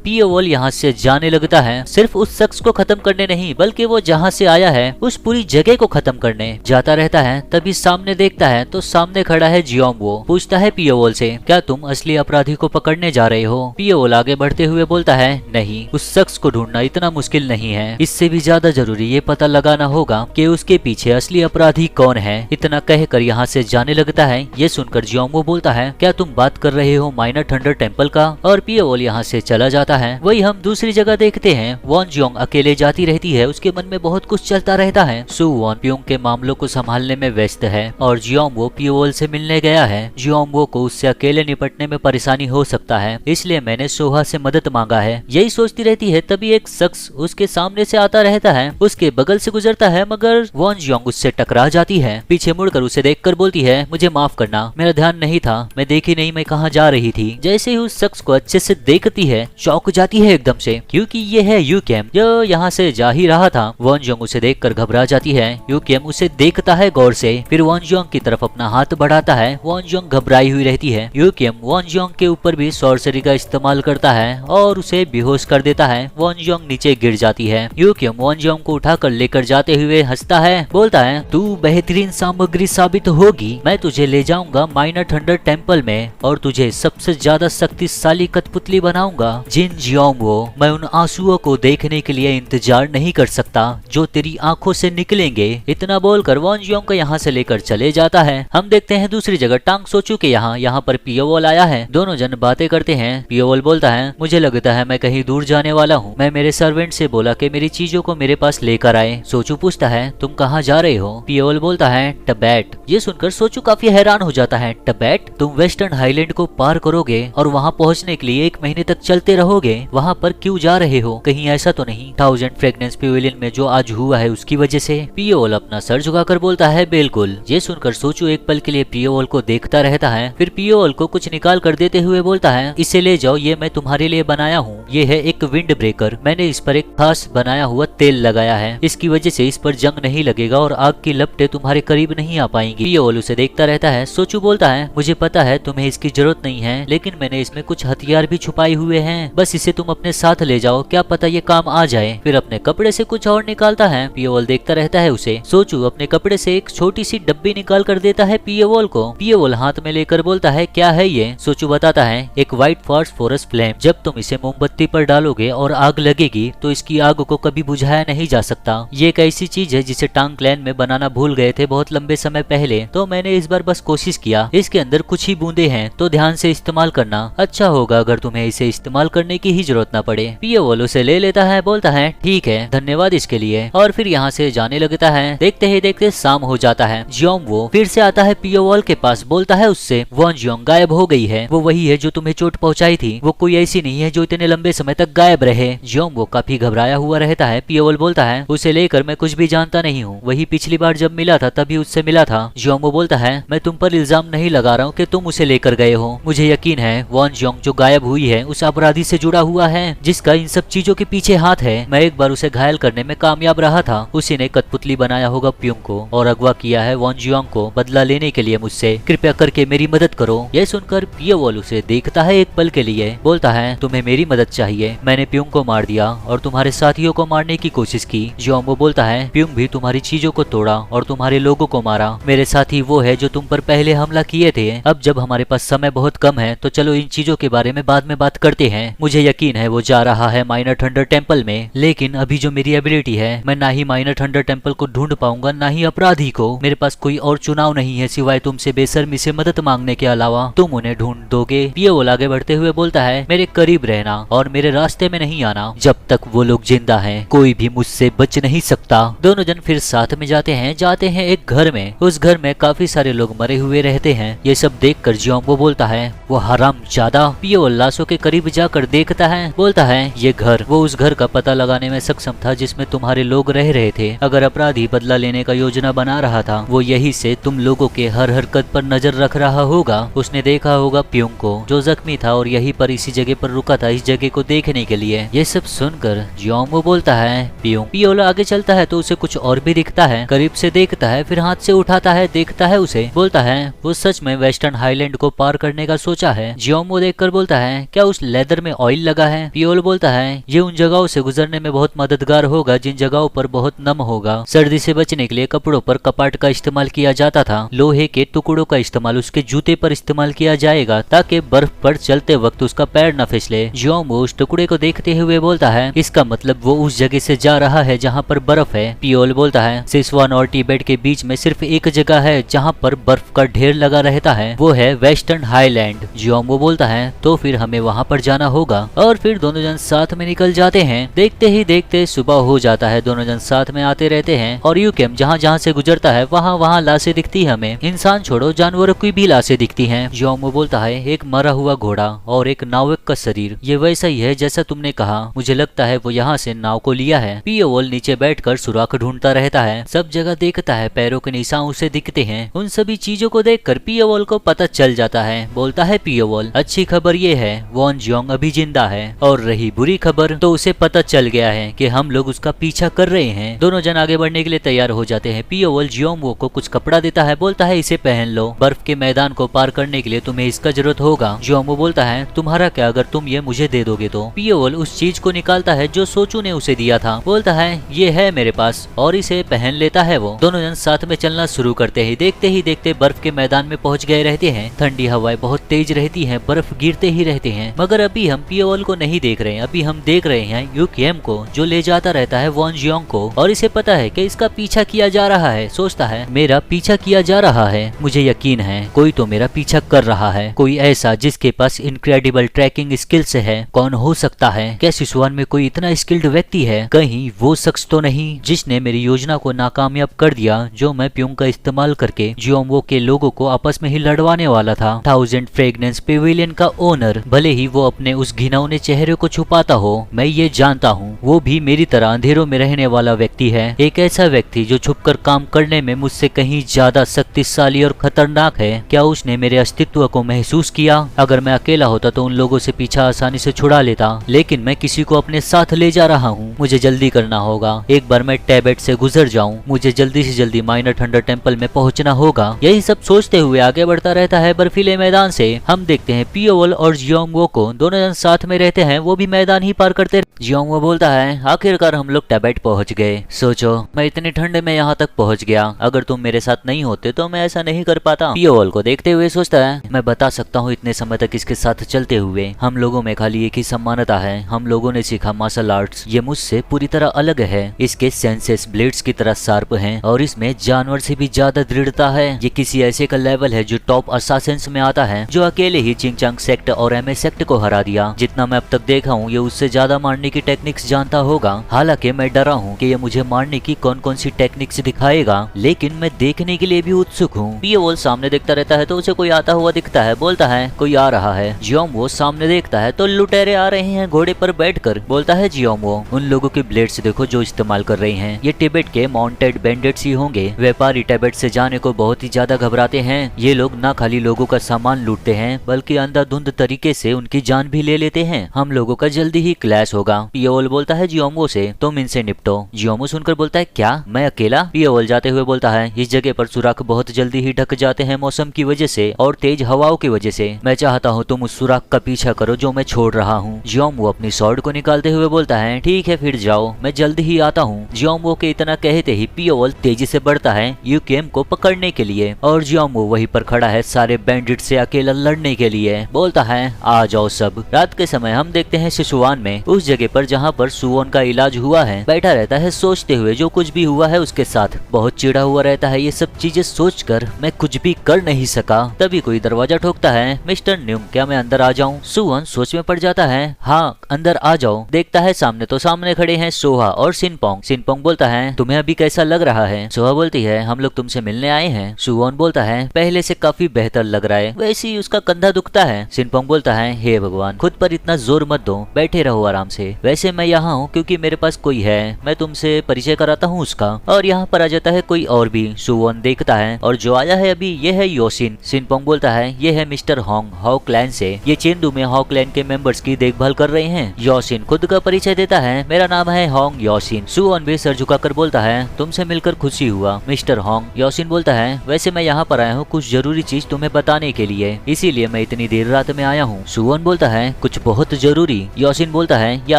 पियोवल यहाँ से जाने लगता है, सिर्फ उस शख्स को खत्म करने नहीं बल्कि वो जहाँ से आया है उस पूरी जगह को खत्म करने जाता रहता है। तभी सामने देखता है तो सामने खड़ा है जियोम्बो। पूछता है पियोवल से क्या तुम असली अपराधी को पकड़ने जा रहे हो? पियोवल आगे बढ़ते हुए बोलता है नहीं, उस शख्स को ढूंढना इतना मुश्किल नहीं है, इससे भी ज्यादा जरूरी ये पता लगाना होगा कि उसके पीछे असली अपराधी कौन है। इतना कहकर यहाँ से जाने लगता है। ये सुनकर जियोंगवो बोलता है, क्या तुम बात कर रहे हो माइनर थंडर टेम्पल का? और पियोल यहाँ से चला जाता है। वही हम दूसरी जगह देखते हैं, वॉन जियोंग अकेले जाती रहती है। उसके मन में बहुत कुछ चलता रहता है। सू वॉन प्योंग के मामलों को संभालने में व्यस्त है और जियोंगवो पियोल से मिलने गया है। जियोंगवो को उससे अकेले निपटने में परेशानी हो सकता है, इसलिए मैंने सोहा से मदद मांगा है। यही सोचती रहती है, तभी एक शख्स उसके सामने से आता रहता है। उसके बगल से गुजरता है, मगर वॉन जियोंग उससे टकरा जाती है। पीछे मुड़कर उसे देखकर बोलती है, मुझे माफ करना, मेरा ध्यान नहीं था, मैं देखी नहीं मैं कहाँ जा रही थी। जैसे ही उस शख्स को अच्छे से देखती है, चौंक जाती है एकदम से, क्योंकि ये है यूकेम, जो यहाँ से जा ही रहा था। वॉन जियोंग उसे देखकर घबरा जाती है। यूकेम उसे देखता है गौर से, फिर वॉन जियोंग की तरफ अपना हाथ बढ़ाता है। वॉन जियोंग घबराई हुई रहती है। यूकेम वॉन जियोंग के ऊपर भी सॉर्सरी का इस्तेमाल करता है और उसे बेहोश कर देता है। वॉन जियोंग नीचे गिर जाती है। यूकेम वॉन जियोंग को उठाकर लेकर जाते हुए हंसता है, बोलता है, तू बेहतरीन सामग्री साबित होगी। मैं तुझे ले जाऊंगा माइनर थंडर टेम्पल में और तुझे सबसे ज्यादा शक्तिशाली कठपुतली बनाऊंगा। जिन जियोंगवो, मैं उन आंसुओं को देखने के लिए इंतजार नहीं कर सकता जो तेरी आंखों से निकलेंगे। इतना बोलकर वॉन जियोंग को यहाँ से लेकर चले जाता है। हम देखते हैं दूसरी जगह टांग सोचू के यहाँ पर पियोल आया है। दोनों जन बातें करते हैं। पियोल बोलता है, मुझे लगता है मैं कहीं दूर जाने वाला हूँ। मैं मेरे सर्वेंट से बोला कि मेरी चीजों को मेरे पास लेकर आए। सोचू पूछता है, तुम कहाँ जा रहे हो? पियोल बोलता है, टिबेट। ये सुनकर सोचू काफी हैरान हो जाता है। टिबेट? तुम वेस्टर्न हाईलैंड को पार करोगे और वहाँ पहुँचने के लिए 1 महीने तक चलते रहोगे। वहाँ पर क्यों जा रहे हो? कहीं ऐसा तो नहीं 1000 फ्रेगनेंस पेविलियन में जो आज हुआ है उसकी वजह से? पियोल अपना सर झुकाकर बोलता है, बिल्कुल। ये सुनकर सोचू एक पल के लिए पियोल को देखता रहता है, फिर पियोल को कुछ निकाल कर देते हुए बोलता है, इसे ले जाओ, ये मैं तुम्हारे लिए बनाया हूँ। ये है एक विंड ब्रेकर। मैंने इस पर एक खास बनाया हुआ तेल लगाया है। इसकी वजह से इस पर जंग नहीं लगेगा और आग की लपटें तुम्हारे करीब नहीं आ पाएंगी। पियोल उसे देखता रहता है। सोचू बोलता है, मुझे पता है तुम्हें इसकी जरूरत नहीं है, लेकिन मैंने इसमें कुछ हथियार भी छुपाए हुए हैं। बस इसे तुम अपने साथ ले जाओ, क्या पता ये काम आ जाए। फिर अपने कपड़े से कुछ और निकालता है। पियोल देखता रहता है उसे। सोचू अपने कपड़े से एक छोटी सी डब्बी निकाल कर देता है पियोल को। पियोल हाथ में लेकर बोलता है, क्या है ये? सोचू बताता है, एक व्हाइट फास्फोरस फ्लेम। जब तुम इसे मोमबत्ती पर डालोगे और आग लगेगी तो इसकी आग को कभी बुझाया नहीं जा सकता। ये एक ऐसी चीज है जिसे टांग क्लैन में बनाना भूल गए थे बहुत लंबे समय पहले, तो मैंने इस बार बस कोशिश किया। इसके अंदर कुछ ही बूंदे हैं, तो ध्यान से इस्तेमाल करना। अच्छा होगा अगर तुम्हें इसे इस्तेमाल करने की ही जरूरत न पड़े। पियोल उसे ले लेता है, बोलता है, ठीक है, धन्यवाद इसके लिए, और फिर यहाँ से जाने लगता है। देखते ही देखते शाम हो जाता है। जियोंगवो फिर से आता है पियोल के पास, बोलता है उससे, वॉन जियोंग गायब हो गई है। वो वही है जो तुम्हें चोट पहुंचाई थी। वो कोई ऐसी नहीं है जो इतने लंबे समय तक गायब रहे। जियोंगवो काफी घबराया हुआ रहता है। पियोल बोलता है, उसे लेकर मैं कुछ भी जानता नहीं हूँ। वही पिछली बार जब मिला था तभी उससे मिला था। जियोंगवो बोलता है, मैं तुम पर इल्जाम नहीं लगा रहा हूँ कि तुम उसे लेकर गए हो। मुझे यकीन है वॉन जियोंग जो गायब हुई है उस अपराधी से जुड़ा हुआ है जिसका इन सब चीजों के पीछे हाथ है। मैं एक बार उसे घायल करने में कामयाब रहा था। उसी ने कठपुतली बनाया होगा प्योंग को और अगवा किया है वॉन जियोंग को बदला लेने के लिए मुझसे। कृपया करके मेरी मदद करो। यह सुनकर पियोल उसे देखता है एक पल के लिए, बोलता है, तुम्हें मेरी मदद चाहिए? मैंने प्योंग को मार दिया और तुम्हारे साथियों को मारने की कोशिश की। जियोंगवो बोलता है, प्योंग भी तुम्हारी चीजों को तोड़ा और तुम्हारे लोगों को मारा। मेरे साथी वो है जो तुम पर पहले हमला किए थे। अब जब हमारे पास समय बहुत कम है तो चलो इन चीजों के बारे में बाद में बात करते हैं। मुझे यकीन है वो जा रहा है माइनर थंडर टेम्पल में, लेकिन अभी जो मेरी एबिलिटी है, मैं ना ही माइनर थंडर टेम्पल को ढूंढ पाऊंगा ना ही अपराधी को। मेरे पास कोई और चुनाव नहीं है सिवाय तुमसे बेशर्मी से मदद मांगने के अलावा। तुम उन्हें ढूंढ दोगे? पियोल आगे बढ़ते हुए बोलता है, मेरे करीब रहना और मेरे रास्ते में नहीं आना। जब तक वो लोग जिंदा हैं, कोई भी मुझसे बच नहीं सकता। दोनों जन फिर साथ में जाते हैं एक घर में। उस घर में काफी सारे लोग मरे हुए रहते हैं। ये सब देखकर जियोंगवो बोलता है, वो हरामजादा। पियोल लाशों के करीब जाकर देखता है, बोलता है, ये घर, वो उस घर का पता लगाने में सक्षम था जिसमें तुम्हारे लोग रह रहे थे। अगर अपराधी बदला लेने का योजना बना रहा था, वो यही से तुम लोगों के हर हरकत पर नजर रख रहा होगा। उसने देखा होगा प्योंग को जो जख्मी था और यहीं पर इसी जगह पर रुका था इस जगह को देखने के लिए। ये सब सुनकर जियोंगवो बोलता है, प्योंग। पियोल आगे चलता है तो उसे कुछ और भी दिखता है। करीब से देखता है, फिर हाथ से उठाता है, देखता है उसे, बोलता है, वो सच में वेस्टर्न हाईलैंड को पार करने का सोचा है। जियोंगवो देखकर बोलता है, क्या उस लेदर में ऑयल लगा है? पियोल बोलता है, ये उन जगहों से गुजरने में बहुत मददगार होगा जिन जगहों पर बहुत नम होगा। सर्दी से बचने के लिए कपड़ों पर कपाट का इस्तेमाल किया जाता था। लोहे के टुकड़ों का इस्तेमाल उसके जूते पर इस्तेमाल किया जाएगा ताकि बर्फ पर चलते वक्त उसका पैर न फिसले। जियोंगवो उस टुकड़े को देखते हुए बोलता है, इसका मतलब वो उस जगह से जा रहा है जहाँ पर बर्फ बर्फ है। पियोल बोलता है सिसवान और टिबेट के बीच में सिर्फ एक जगह है जहाँ पर बर्फ का ढेर लगा रहता है, वो है वेस्टर्न हाईलैंड। जियोम्बो बोलता है तो फिर हमें वहाँ पर जाना होगा। और फिर दोनों जन साथ में निकल जाते हैं। देखते ही देखते सुबह हो जाता है। दोनों जन साथ में आते रहते हैं और यूकेम जहाँ जहाँ से गुजरता है वहाँ वहाँ लाशें दिखती है हमें। इंसान छोड़ो जानवरों की भी लाशें दिखती हैं। जियोम्बो बोलता है एक मरा हुआ घोड़ा और एक नाविक का शरीर, ये वैसा ही है जैसा तुमने कहा। मुझे लगता है वो यहाँ से नाव को लिया है। पियोल नीचे बैठकर सुराख ढूंढता रहता है, सब जगह देखता है, पैरों के निशान उसे दिखते हैं। उन सभी चीजों को देखकर पियोल को पता चल जाता है। बोलता है पियोल अच्छी खबर ये है वॉन जियोंग अभी जिंदा है, और रही बुरी खबर तो उसे पता चल गया है कि हम लोग उसका पीछा कर रहे हैं। दोनों जन आगे बढ़ने के लिए तैयार हो जाते हैं। पियोल जियोंगवो को कुछ कपड़ा देता है, बोलता है इसे पहन लो, बर्फ के मैदान को पार करने के लिए तुम्हें इसका जरूरत होगा। जियोंगवो बोलता है तुम्हारा क्या अगर तुम ये मुझे दे दोगे तो। पियोल उस चीज को निकालता है जो सोचू ने उसे दिया था। बोलता है ये है मेरे पास, और इसे पहन लेता है वो। दोनों जन साथ में चलना शुरू करते हैं। देखते ही देखते बर्फ के मैदान में पहुंच गए रहते हैं। ठंडी हवाएं बहुत तेज रहती हैं, बर्फ गिरते ही रहते हैं। मगर अभी हम पियोल को नहीं देख रहे हैं, अभी हम देख रहे हैं यूकेम को जो ले जाता रहता है वॉन जियोंग को, और इसे पता है कि इसका पीछा किया जा रहा है। सोचता है मेरा पीछा किया जा रहा है, मुझे यकीन है कोई तो मेरा पीछा कर रहा है, कोई ऐसा जिसके पास इनक्रेडिबल ट्रैकिंग स्किल्स है। कौन हो सकता है? क्या सिसुआन में कोई इतना स्किल्ड व्यक्ति है? कहीं वो शख्स तो नहीं जिसने मेरी योजना को नाकामयाब कर दिया जो मैं प्यूंग का इस्तेमाल करके जियोम्बो के लोगों को आपस में ही लड़वाने वाला था। 1000 फ्रेगनेंस पेविलियन का ओनर, भले ही वो अपने उस घिनौने चेहरे को छुपाता हो, मैं ये जानता हूँ वो भी मेरी तरह अंधेरों में रहने वाला व्यक्ति है। एक ऐसा व्यक्ति जो छुपकर काम करने में मुझसे कहीं ज्यादा शक्तिशाली और खतरनाक है। क्या उसने मेरे अस्तित्व को महसूस किया? अगर मैं अकेला होता तो उन लोगों से पीछा आसानी से छुड़ा लेता, लेकिन मैं किसी को अपने साथ ले जा रहा हूँ। मुझे जल्दी करना होगा, एक बार मैं टिबेट से गुजर जाऊँ, मुझे जल्दी से जल्दी माइनर थंडर टेम्पल में पहुँचना होगा। यही सब सोचते हुए आगे बढ़ता रहता है। बर्फीले मैदान से हम देखते हैं पियोल और जियोंगवो को, दोनों जन साथ में रहते हैं, वो भी मैदान ही पार करते। जियोंगवो बोलता है आखिरकार हम लोग टिबेट पहुँच गए। सोचो मैं इतनी ठंड में यहाँ तक पहुँच गया, अगर तुम मेरे साथ नहीं होते तो मैं ऐसा नहीं कर पाता। पियोल को देखते हुए सोचता है मैं बता सकता हूँ इतने समय तक इसके साथ चलते हुए हम लोगों में खाली एक ही समानता है, हम लोगों ने सीखा मार्शल आर्ट्स। ये मुझसे पूरी तरह अलग है, इसके सेंसेस ब्लेड्स की तरह शार्प हैं और इसमें जानवर से भी ज्यादा दृढ़ता है। ये किसी ऐसे का लेवल है जो टॉप असासिन्स में आता है, जो अकेले ही चिंगचांग सेक्ट और एमएस सेक्ट को हरा दिया। जितना मैं अब तक देखा हूँ ये उससे ज्यादा मारने की टेक्निक्स जानता होगा। हालांकि मैं डरा हूँ कि ये मुझे मारने की कौन कौन सी टेक्निक्स दिखाएगा, लेकिन मैं देखने के लिए भी उत्सुक हूँ। पियोल सामने देखता रहता है तो उसे कोई आता हुआ दिखता है, बोलता है कोई आ रहा है। जियोंगवो सामने देखता है तो लुटेरे आ रहे हैं घोड़े पर बैठकर। बोलता है जियोंगवो उन लोगों की ब्लेड्स देखो जो इस्तेमाल कर रहे हैं, ये टिबेट के माउंटेड बैंडिट्स ही होंगे। व्यापारी टिबेट से जाने को बहुत ही ज्यादा घबराते हैं। ये लोग न खाली लोगों का सामान लूटते हैं बल्कि अंधाधुंध तरीके से उनकी जान भी ले लेते हैं। हम लोगों का जल्दी ही क्लैश होगा। पियोल बोलता है जियोंगवो से तुम इनसे निपटो। जियोंगवो सुनकर बोलता है क्या मैं अकेला? पियोल जाते हुए बोलता है इस जगह पर सुराख बहुत जल्दी ही ढक जाते हैं मौसम की वजह से और तेज हवाओं की वजह से। मैं चाहता हूँ तुम उस सुराख का पीछा करो जो मैं छोड़ रहा हूँ। जियोंगवो अपनी स्वॉर्ड को निकालते हुए बोलता है ठीक है फिर जाओ, मैं जल्द ही आता हूँ। जियोंगवो के इतना कहते ही पियोल तेजी से बढ़ता है यूकेम को पकड़ने के लिए, और जियोंगवो वहीं पर खड़ा है सारे बैंडिट से अकेला लड़ने के लिए। बोलता है आ जाओ सब। रात के समय हम देखते हैं सिसुआन में, उस जगह पर जहाँ पर सुवोन का इलाज हुआ है, बैठा रहता है सोचते हुए जो कुछ भी हुआ है उसके साथ। बहुत चिढ़ा हुआ रहता है ये सब चीजें सोचकर मैं कुछ भी कर नहीं सका। तभी कोई दरवाजा ठोकता है। मिस्टर न्यूम क्या मैं अंदर आ जाऊं? सुवोन सोच में पड़ जाता है हाँ अंदर आ जाओ। देखता है सामने तो सामने खड़े हैं सोहा और सिनपोंग। सिनपोंग बोलता है तुम्हें अभी कैसा लग रहा है? सोहा बोलती है हम लोग तुमसे मिलने आए हैं। सुवोन बोलता है पहले से काफी बेहतर लग रहा है, वैसे ही उसका कंधा दुखता है। सिनपोंग बोलता है हे भगवान खुद पर इतना जोर मत दो, बैठे रहो आराम से। वैसे मैं यहाँ हूँ क्योंकि मेरे पास कोई है, मैं तुमसे परिचय कराता हूँ उसका। और यहाँ पर आ जाता है कोई और भी। सुवोन देखता है और जो आया है अभी ये है योशिन। सिनपोंग बोलता है ये है मिस्टर होंग हाउ क्लैन से, ये चेंदू में हाउ क्लैन के मेंबर्स की देखभाल कर रहे हैं। योशिन खुद का परिचय देता है मेरा नाम है होंग योशिन। सुवोन भी सर झुकाकर बोलता है तुमसे मिलकर खुशी हुआ मिस्टर होंग। योशिन बोलता है वैसे मैं यहाँ पर आया हूँ कुछ जरूरी चीज तुम्हें बताने के लिए, इसीलिए मैं इतनी देर रात में आया हूँ। सुवोन बोलता है कुछ बहुत जरूरी? योशिन बोलता है यह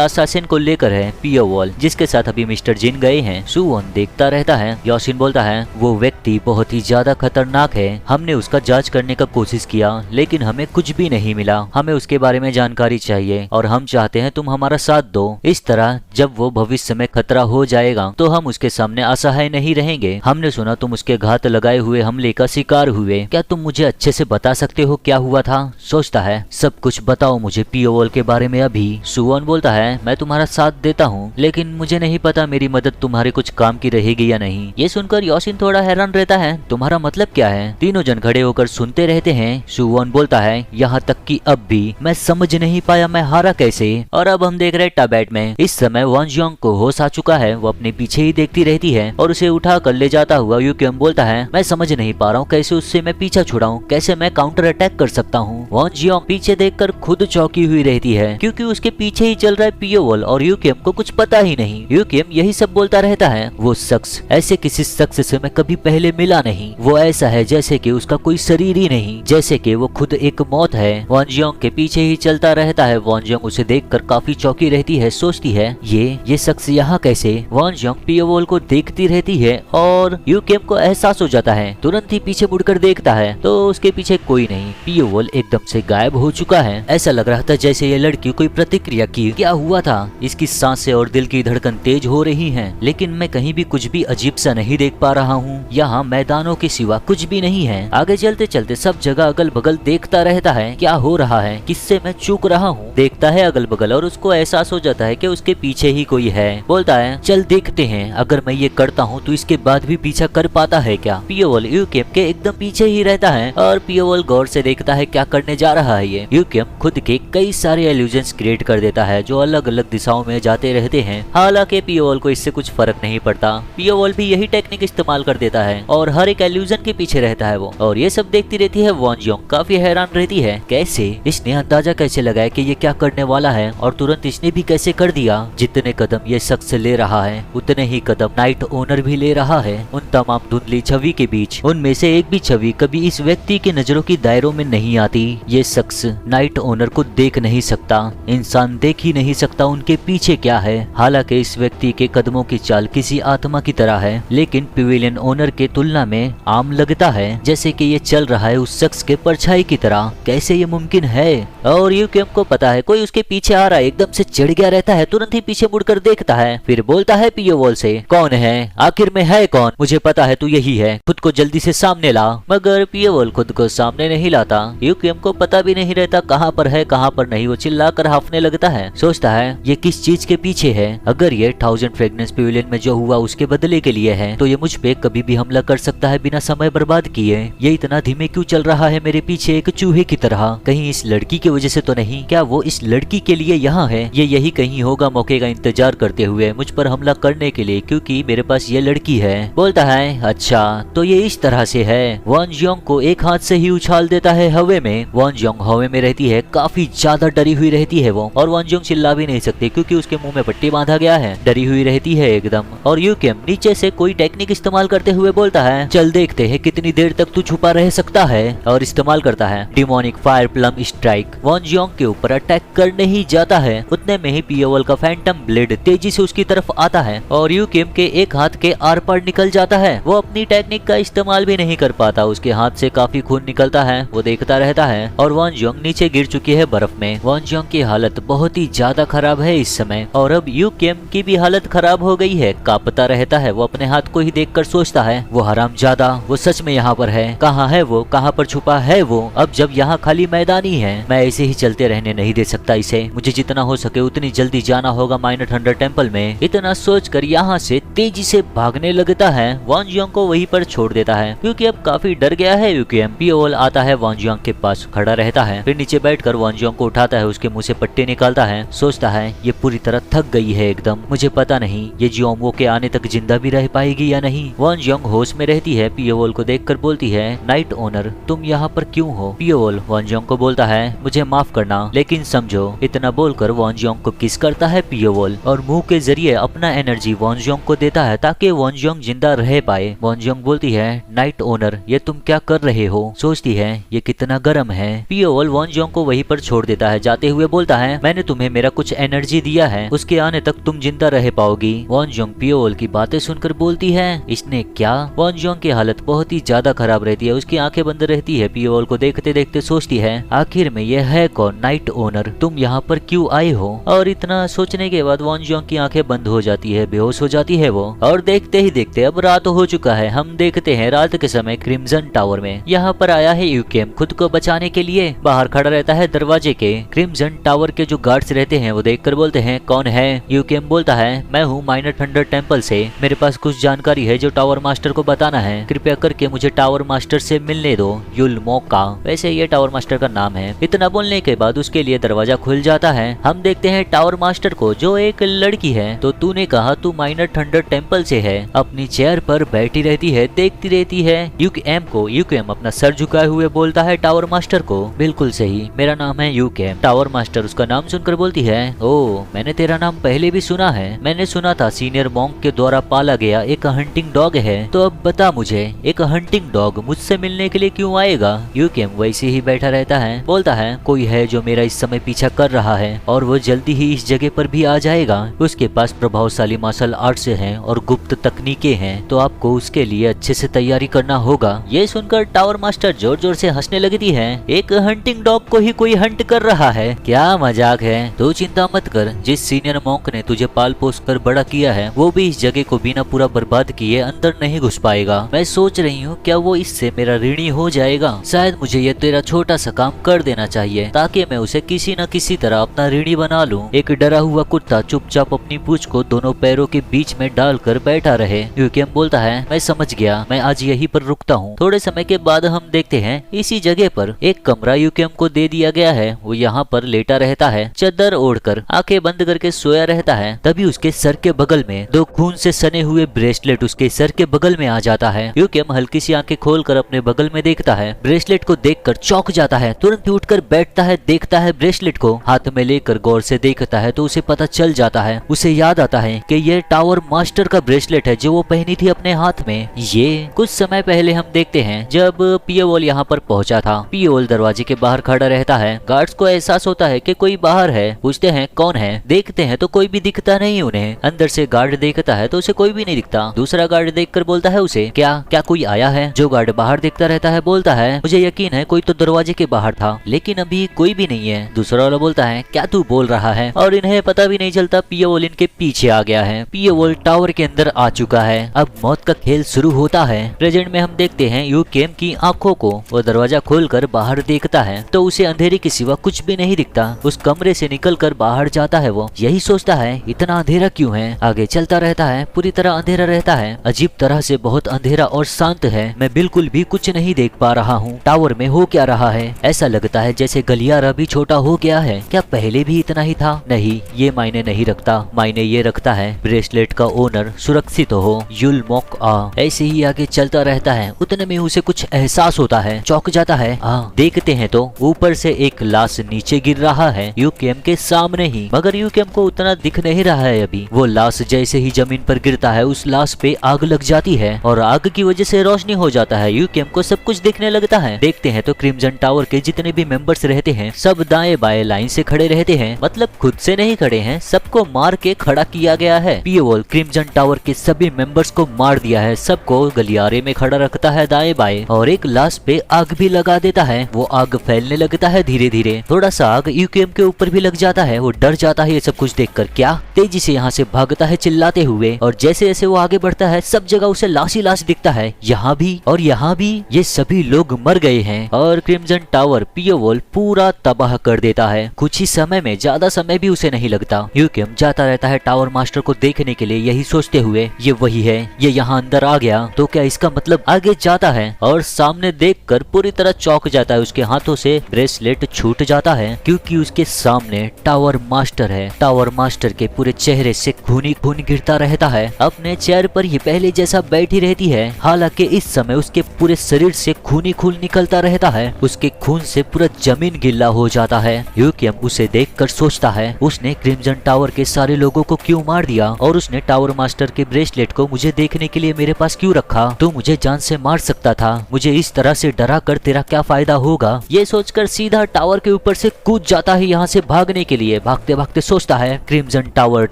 असासिन को लेकर है, पियोल जिसके साथ अभी मिस्टर जिन गए हैं। सुवोन देखता रहता है। योशिन बोलता है वो व्यक्ति बहुत ही ज्यादा खतरनाक है, हमने उसका जांच करने का कोशिश किया लेकिन हमें कुछ भी नहीं मिला, हमें उसके बारे में जानकारी चाहिए और हम चाहते हैं तुम हमारा साथ दो। इस तरह जब वो भविष्य में खतरा हो जाएगा तो हम उसके सामने असहाय नहीं रहेंगे। हमने सुना तुम उसके घात लगाए हुए हमले का शिकार हुए, क्या तुम मुझे अच्छे से बता सकते हो क्या हुआ था? सोचता है सब कुछ बताओ मुझे पियोवॉल के बारे में अभी। सुवॉन बोलता है मैं तुम्हारा साथ देता हूँ, लेकिन मुझे नहीं पता मेरी मदद तुम्हारे कुछ काम की रहेगी या नहीं। ये सुनकर योशिन थोड़ा हैरान रहता है, तुम्हारा मतलब क्या है? तीनों जन खड़े होकर सुनते रहते हैं। सुवॉन बोलता है यहाँ तक कि अब भी मैं समझ नहीं पाया मैं हारा कैसे। और अब हम देख रहे हैं टाबेट में। इस समय वॉन जियोंग को होश आ चुका है, वो अपने पीछे ही देखती रहती है और उसे उठा कर ले जाता हुआ यूकियम बोलता है मैं समझ नहीं पा रहा हूँ कैसे उससे मैं पीछा छुड़ाऊं, कैसे मैं काउंटर अटैक कर सकता हूँ। वॉन जियोंग पीछे देखकर खुद चौंकी हुई रहती है क्योंकि उसके पीछे ही चल रहा है पियोवॉल और यूकियम को कुछ पता ही नहीं। यूकियम यही सब बोलता रहता है वो शख्स ऐसे किसी शख्स से मैं कभी पहले मिला नहीं, वो ऐसा है जैसे कि उसका कोई शरीर ही नहीं, जैसे कि वो खुद एक मौत है। वॉन जियोंग के पीछे ही चलता रहता है। वॉन जियोंग उसे देखकर काफी चौंकी रहती है, सोचती है ये शख्स यहाँ कैसे। वॉन जियोंग पियोवॉल को देखती रहती है और यूकियम को एहसास हो जाता है। तुरंत ही पीछे मुड़कर देखता है तो उसके पीछे कोई नहीं, पियोवॉल एकदम से गायब हो चुका है। ऐसा लग रहा था जैसे ये लड़की कोई प्रतिक्रिया की। क्या हुआ था? इसकी सांसें और दिल की धड़कन तेज हो रही हैं, लेकिन मैं कहीं भी कुछ भी अजीब सा नहीं देख पा रहा हूँ। यहाँ मैदानों के सिवा कुछ भी नहीं है। आगे चलते चलते सब जगह अगल बगल देखता रहता है क्या हो रहा है, किससे मैं चूक रहा हूँ। देखता है अगल बगल और उसको एहसास हो जाता है कि उसके पीछे ही कोई है। बोलता है चल देखते हैं, अगर मैं ये करता हूँ तो इसके बाद भी पीछा कर पाता है क्या। पियोवॉल यूकियम के एकदम पीछे ही रहता है और पियोवॉल गौर से देखता है क्या करने जा रहा है ये। यूकियम खुद के कई सारे एल्यूजन्स क्रिएट कर देता है जो अलग अलग दिशाओं में जाते रहते हैं। हालांकि पियोवॉल को इससे कुछ फर्क नहीं पड़ता। पियोवॉल भी यही टेक्निक इस्तेमाल कर देता है और हर एक एल्यूजन के पीछे रहता है वो। और ये सब देखती रहती है वॉन जियोंग काफी हैरान रहती है, कैसे इसने अंदाजा कैसे लगाया कि ये क्या करने वाला है और तुरंत इसने भी कैसे कर दिया। जितने कदम ये शख्स ले रहा है उतने ही कदम नाइट ओनर भी ले रहा है। उन तमाम धुंधली छवि के बीच उनमें से एक भी छवि कभी इस व्यक्ति के नजरों की दायरों में नहीं आती। ये शख्स नाइट ओनर को देख नहीं सकता, इंसान देख ही नहीं सकता उनके पीछे क्या है। हालांकि इस व्यक्ति के कदमों की चाल किसी आत्मा की तरह है, लेकिन पिवेलियन ओनर के तुलना में आम लगता है, जैसे कि ये चल रहा है उस शख्स के परछाई की तरह। कैसे ये मुमकिन है? और यूकियम को पता है कोई उसके पीछे आ रहा है, एकदम से चिढ़ गया रहता है, तुरंत ही पीछे मुड़कर देखता है, फिर बोलता है पियोवॉल से कौन है, आखिर में है कौन? मुझे पता है तू यही है, खुद को जल्दी से सामने ला। मगर पियोवॉल खुद को सामने नहीं लाता। यूकियम को पता भी नहीं रहता कहाँ पर है कहाँ पर नहीं। वो चिल्लाकर हाफने लगता है, सोचता है ये किस चीज के पीछे है। अगर ये 1000 फ्रेगनेंस पिवेलियन में जो हुआ उसके बदले के लिए है तो ये मुझ पे कभी भी हमला कर सकता है बिना समय बर्बाद किए। ये इतना धीमे क्यों चल रहा है मेरे पीछे एक चूहे की तरह? कहीं इस लड़की की वजह से तो नहीं? क्या वो इस लड़की के लिए यहाँ है? ये यही कहीं होगा मौके का इंतजार करते हुए मुझ पर हमला करने के लिए, क्योंकि मेरे पास ये लड़की है। बोलता है अच्छा तो ये इस तरह से है। वॉन जियोंग को एक हाथ से ही उछाल देता है हवे में। वॉन जियोंग हवे में रहती है, काफी ज्यादा डरी हुई रहती है वो, और वॉन जियोंग चिल्ला भी नहीं सकती क्योंकि उसके मुंह में पट्टी बांधा गया है। डरी हुई रहती है एकदम। और यूकियम नीचे से कोई टेक्निक इस्तेमाल करते हुए बोलता है चल देखते हैं कितनी देर तक तू छुपा रह सकता है, और इस्तेमाल करता है demonic fire plume strike. Won jeong के ऊपर अटैक करने ही जाता है, उतने में ही पियोवॉल का फैंटम ब्लेड तेजी से उसकी तरफ आता है और यूकियम के एक हाथ के आर पार निकल जाता है। वो अपनी टेक्निक का इस्तेमाल भी नहीं कर पाता, उसके हाथ से काफी खून निकलता है। वो देखता रहता है और वॉन जियोंग नीचे गिर चुकी है बर्फ में। वॉन जियोंग की हालत बहुत ही ज्यादा खराब है इस समय, और अब यूकियम की भी हालत खराब हो गई है, कांपता रहता है। वो अपने हाथ को ही देखकर सोचता है वो हरामजादा, वो सच में यहाँ पर है? कहाँ है वो? कहाँ पर छुपा है वो? अब जब यहाँ खाली मैदान ही है, मैं ऐसे ही चलते रहने नहीं दे सकता इसे। मुझे जितना हो सके उतनी जल्दी जाना होगा माइनर थंडर टेंपल में। इतना सोचकर यहाँ से तेजी से भागने लगता है। वॉन जियोंग को वहीं पर छोड़ देता है क्योंकि अब काफी डर गया है यूकियम। पियोवॉल आता है वॉन जियोंग के पास, खड़ा रहता है, फिर नीचे बैठकर वॉन जियोंग को उठाता है, उसके मुंह से पट्टी निकालता है। सोचता है ये पूरी तरह थक गई है एकदम, मुझे पता नहीं ये जियोंगवो के आने तक जिंदा भी रह पाएगी या नहीं। वॉन जियोंग होश में रहती है, पियोवॉल को देखकर बोलती है नाइट ओनर तुम यहाँ पर क्यों हो? पियोवॉल वॉन जियोंग को बोलता है मुझे माफ करना, लेकिन समझो। इतना बोलकर वॉन जियोंग को किस करता है पियोवॉल और मुंह के जरिए अपना एनर्जी वॉन जियोंग को देता है ताकि वॉन जियोंग जिंदा रह पाए। वॉन जियोंग बोलती है नाइट ओनर ये तुम क्या कर रहे हो? सोचती है ये कितना गर्म है। पियोवॉल वॉन जियोंग को वहीं पर छोड़ देता है, जाते हुए बोलता है मैंने तुम्हें मेरा कुछ एनर्जी दिया है, उसके आने तक तुम जिंदा रह पाओगी। वॉन जियोंग पियोवॉल की बातें सुनकर बोलती है इसने क्या? वॉन जियोंग की हालत बहुत ही ज्यादा खराब रहती है, उसकी आंखें बंद रहती है। पियोवॉल को देखते देखते सोचती है आखिर में ये है कौन? नाइट ओनर तुम यहाँ पर क्यों आए हो? और इतना सोचने के बाद वॉन जियोंग की आंखें बंद हो जाती जाती है, बेहोश हो जाती है वो। और देखते ही देखते अब रात हो चुका है। हम देखते हैं रात के समय क्रिम्सन टावर में यहाँ पर आया है यूकेम खुद को बचाने के लिए। बाहर खड़ा रहता है दरवाजे के। क्रिम्सन टावर के जो गार्ड्स रहते हैं वो देखकर बोलते हैं कौन है। यूकेम बोलता है मैं हूँ माइनर थंडर टेम्पल से, मेरे पास कुछ जानकारी है जो टावर मास्टर को बताना है, कृपया करके मुझे टावर मास्टर से मिलने दो। युलमोका, वैसे ये टावर मास्टर का नाम है। इतना बोलने के बाद उसके लिए दरवाजा खुल जाता है। हम देखते हैं टावर मास्टर को जो एक लड़की है। तो तूने कहा तू माइनर थंडर टेम्पल से है, अपनी चेयर पर बैठी रहती है, देखती रहती है यूकेम को। यूकेम अपना सर झुकाए हुए बोलता है टावर मास्टर को बिल्कुल सही, मेरा नाम है यूकेम। टावर मास्टर उसका नाम सुनकर बोलती है ओ मैंने तेरा नाम पहले भी सुना है, मैंने सुना था सीनियर मॉन्क के द्वारा पाला गया एक हंटिंग डॉग है। तो अब बता मुझे एक हंटिंग डॉग मुझसे मिलने के लिए क्यों आएगा। यूकेम वैसे ही बैठा रहता है, बोलता है कोई है जो मेरा इस समय पीछा कर रहा है और वो जल्दी ही इस जगह पर भी आ जाएगा। उसके पास प्रभावशाली मार्शल आर्ट्स हैं और गुप्त तकनीकें हैं, तो आपको उसके लिए अच्छे से तैयारी करना होगा। ये सुनकर टावर मास्टर जोर जोर से हंसने लगती है। एक हंटिंग डॉग को ही कोई हंट कर रहा है, क्या मजाक है। तो चिंता मत कर, जिस सीनियर मॉन्क ने तुझे पाल पोस कर बड़ा किया है वो भी इस जगह को बिना पूरा बर्बाद किए अंदर नहीं घुस पाएगा। मैं सोच रही हूँ क्या वो इससे मेरा ऋणी हो जाएगा। शायद मुझे ये तेरा छोटा सा काम कर देना चाहिए ताकि मैं उसे किसी न किसी तरह अपना ऋणी बना लूं। एक डरा हुआ कुत्ता चुपचाप अपनी पूंछ को दोनों पैरों के बीच में डालकर बैठा रहे। यूकेम बोलता है मैं समझ गया, मैं आज यहीं पर रुकता हूँ। थोड़े समय के बाद हम देखते हैं इसी जगह पर एक कमरा यूकेम को दे दिया गया है। वो यहाँ पर लेटा रहता है, चादर ओढ़कर आंखें बंद करके सोया रहता है। तभी उसके सर के बगल में दो खून से सने हुए ब्रेसलेट उसके सर के बगल में आ जाता है। यूकेम हल्की सी आंखें खोलकर अपने बगल में देखता है। ब्रेसलेट को देखकर चौंक जाता है, तुरंत उठकर बैठता है, देखता है ब्रेसलेट को हाथ में लेकर गौर से देखता है तो उसे पता चल जाता है। उसे याद आता है कि ये टावर मास्टर का ब्रेसलेट है जो वो पहनी थी अपने हाथ में। ये कुछ समय पहले हम देखते हैं जब पियोवोल यहाँ पर पहुंचा था। पियोवोल दरवाजे के बाहर खड़ा रहता है। गार्ड्स को एहसास होता है कि कोई बाहर है, पूछते हैं कौन है। देखते हैं तो कोई भी दिखता नहीं उन्हें। अंदर से गार्ड देखता है तो उसे कोई भी नहीं दिखता। दूसरा गार्ड देखकर बोलता है उसे क्या क्या कोई आया है। जो गार्ड बाहर देखता रहता है बोलता है मुझे यकीन है कोई तो दरवाजे के बाहर था, लेकिन अभी कोई भी नहीं है। दूसरा वाला बोलता है क्या तू बोल रहा है, और इन्हें पता भी नहीं चलता पियोवोल इनके पीछे आ गया है। पियोवोल टावर के अंदर आ चुका है। अब मौत का खेल शुरू होता है। प्रेजेंट में हम देखते हैं यूकेम की आंखों को। वो दरवाजा खोलकर बाहर देखता है तो उसे अंधेरे के सिवा कुछ भी नहीं दिखता। उस कमरे से निकलकर बाहर जाता है। वो यही सोचता है इतना अंधेरा क्यों है। आगे चलता रहता है, पूरी तरह अंधेरा रहता है, अजीब तरह से बहुत अंधेरा और शांत है। मैं बिल्कुल भी कुछ नहीं देख पा रहा हूँ। टावर में हो क्या रहा है। ऐसा लगता है जैसे गलियारा भी छोटा हो गया है। क्या पहले भी इतना ही था। नहीं, ये मायने नहीं रखता। मायने ये रखता है ब्रेसलेट का ओनर सुरक्षित हो। युलमोक ऐसे ही आगे चलता रहता है। उतने में उसे कुछ एहसास होता है, चौंक जाता है। देखते हैं तो ऊपर से एक लाश नीचे गिर रहा है यूकेम के सामने ही, मगर यूकेम को उतना दिख नहीं रहा है अभी। वो लाश जैसे ही जमीन पर गिरता है उस लाश पे आग लग जाती है और आग की वजह से रोशनी हो जाता है। यूकेम को सब कुछ दिखने लगता है। देखते हैं तो क्रिम्सन टावर के जितने भी मेंबर्स रहते हैं सब दाएं बाएं लाइन से खड़े रहते हैं, मतलब खुद से नहीं खड़े हैं, सबको मार के खड़ा किया गया है। पियोवोल क्रिम्सन टावर के सभी मेंबर्स को मार दिया है, सबको गलियारे में खड़ा रखता है दाएं बाएं और एक लाश पे आग भी लगा देता है। वो आग फैलने लगता है धीरे धीरे। थोड़ा सा आग यूकेम के ऊपर भी लग जाता है। वो डर जाता है ये सब कुछ देखकर। क्या तेजी से यहाँ से भागता है चिल्लाते हुए, और जैसे जैसे वो आगे बढ़ता है सब जगह उसे लाश ही लाश दिखता है। यहाँ भी और यहाँ भी ये सभी लोग मर गए हैं और क्रिम्सन टावर पियोवोल पूरा तबाह कर देता है। कुछ ही समय में, ज्यादा समय भी उसे नहीं लगता। यूकेम जाता रहता है टावर मास्टर को देखने के लिए, यही सोचते हुए ये वही है, ये यहाँ अंदर आ गया तो क्या इसका मतलब। आगे जाता है और सामने देखकर पूरी तरह चौंक जाता है। उसके हाथों से ब्रेसलेट छूट जाता है क्योंकि उसके सामने टावर मास्टर है। टावर मास्टर के पूरे चेहरे से खून ही खून गिरता रहता है। अपने चेयर पर ये पहले जैसा बैठी रहती है, हालांकि इस समय उसके पूरे शरीर से खून ही खून निकलता रहता है। उसके खून से पूरा जमीन गिल्ला हो जाता है। यूकेम उसे देखकर सोचता है उसने क्रिम्सन टावर के सारे लोगों को क्यों मार दिया और उसने टावर मास्टर के ब्रेसलेट को मुझे देखने के लिए मेरे पास क्यों रखा। तो मुझे जान से मार सकता था, मुझे इस तरह से डरा कर तेरा क्या फायदा होगा। ये सोचकर सीधा टावर के ऊपर से कूद जाता है यहाँ से भागने के लिए। भागते भागते सोचता है क्रिम्सन टावर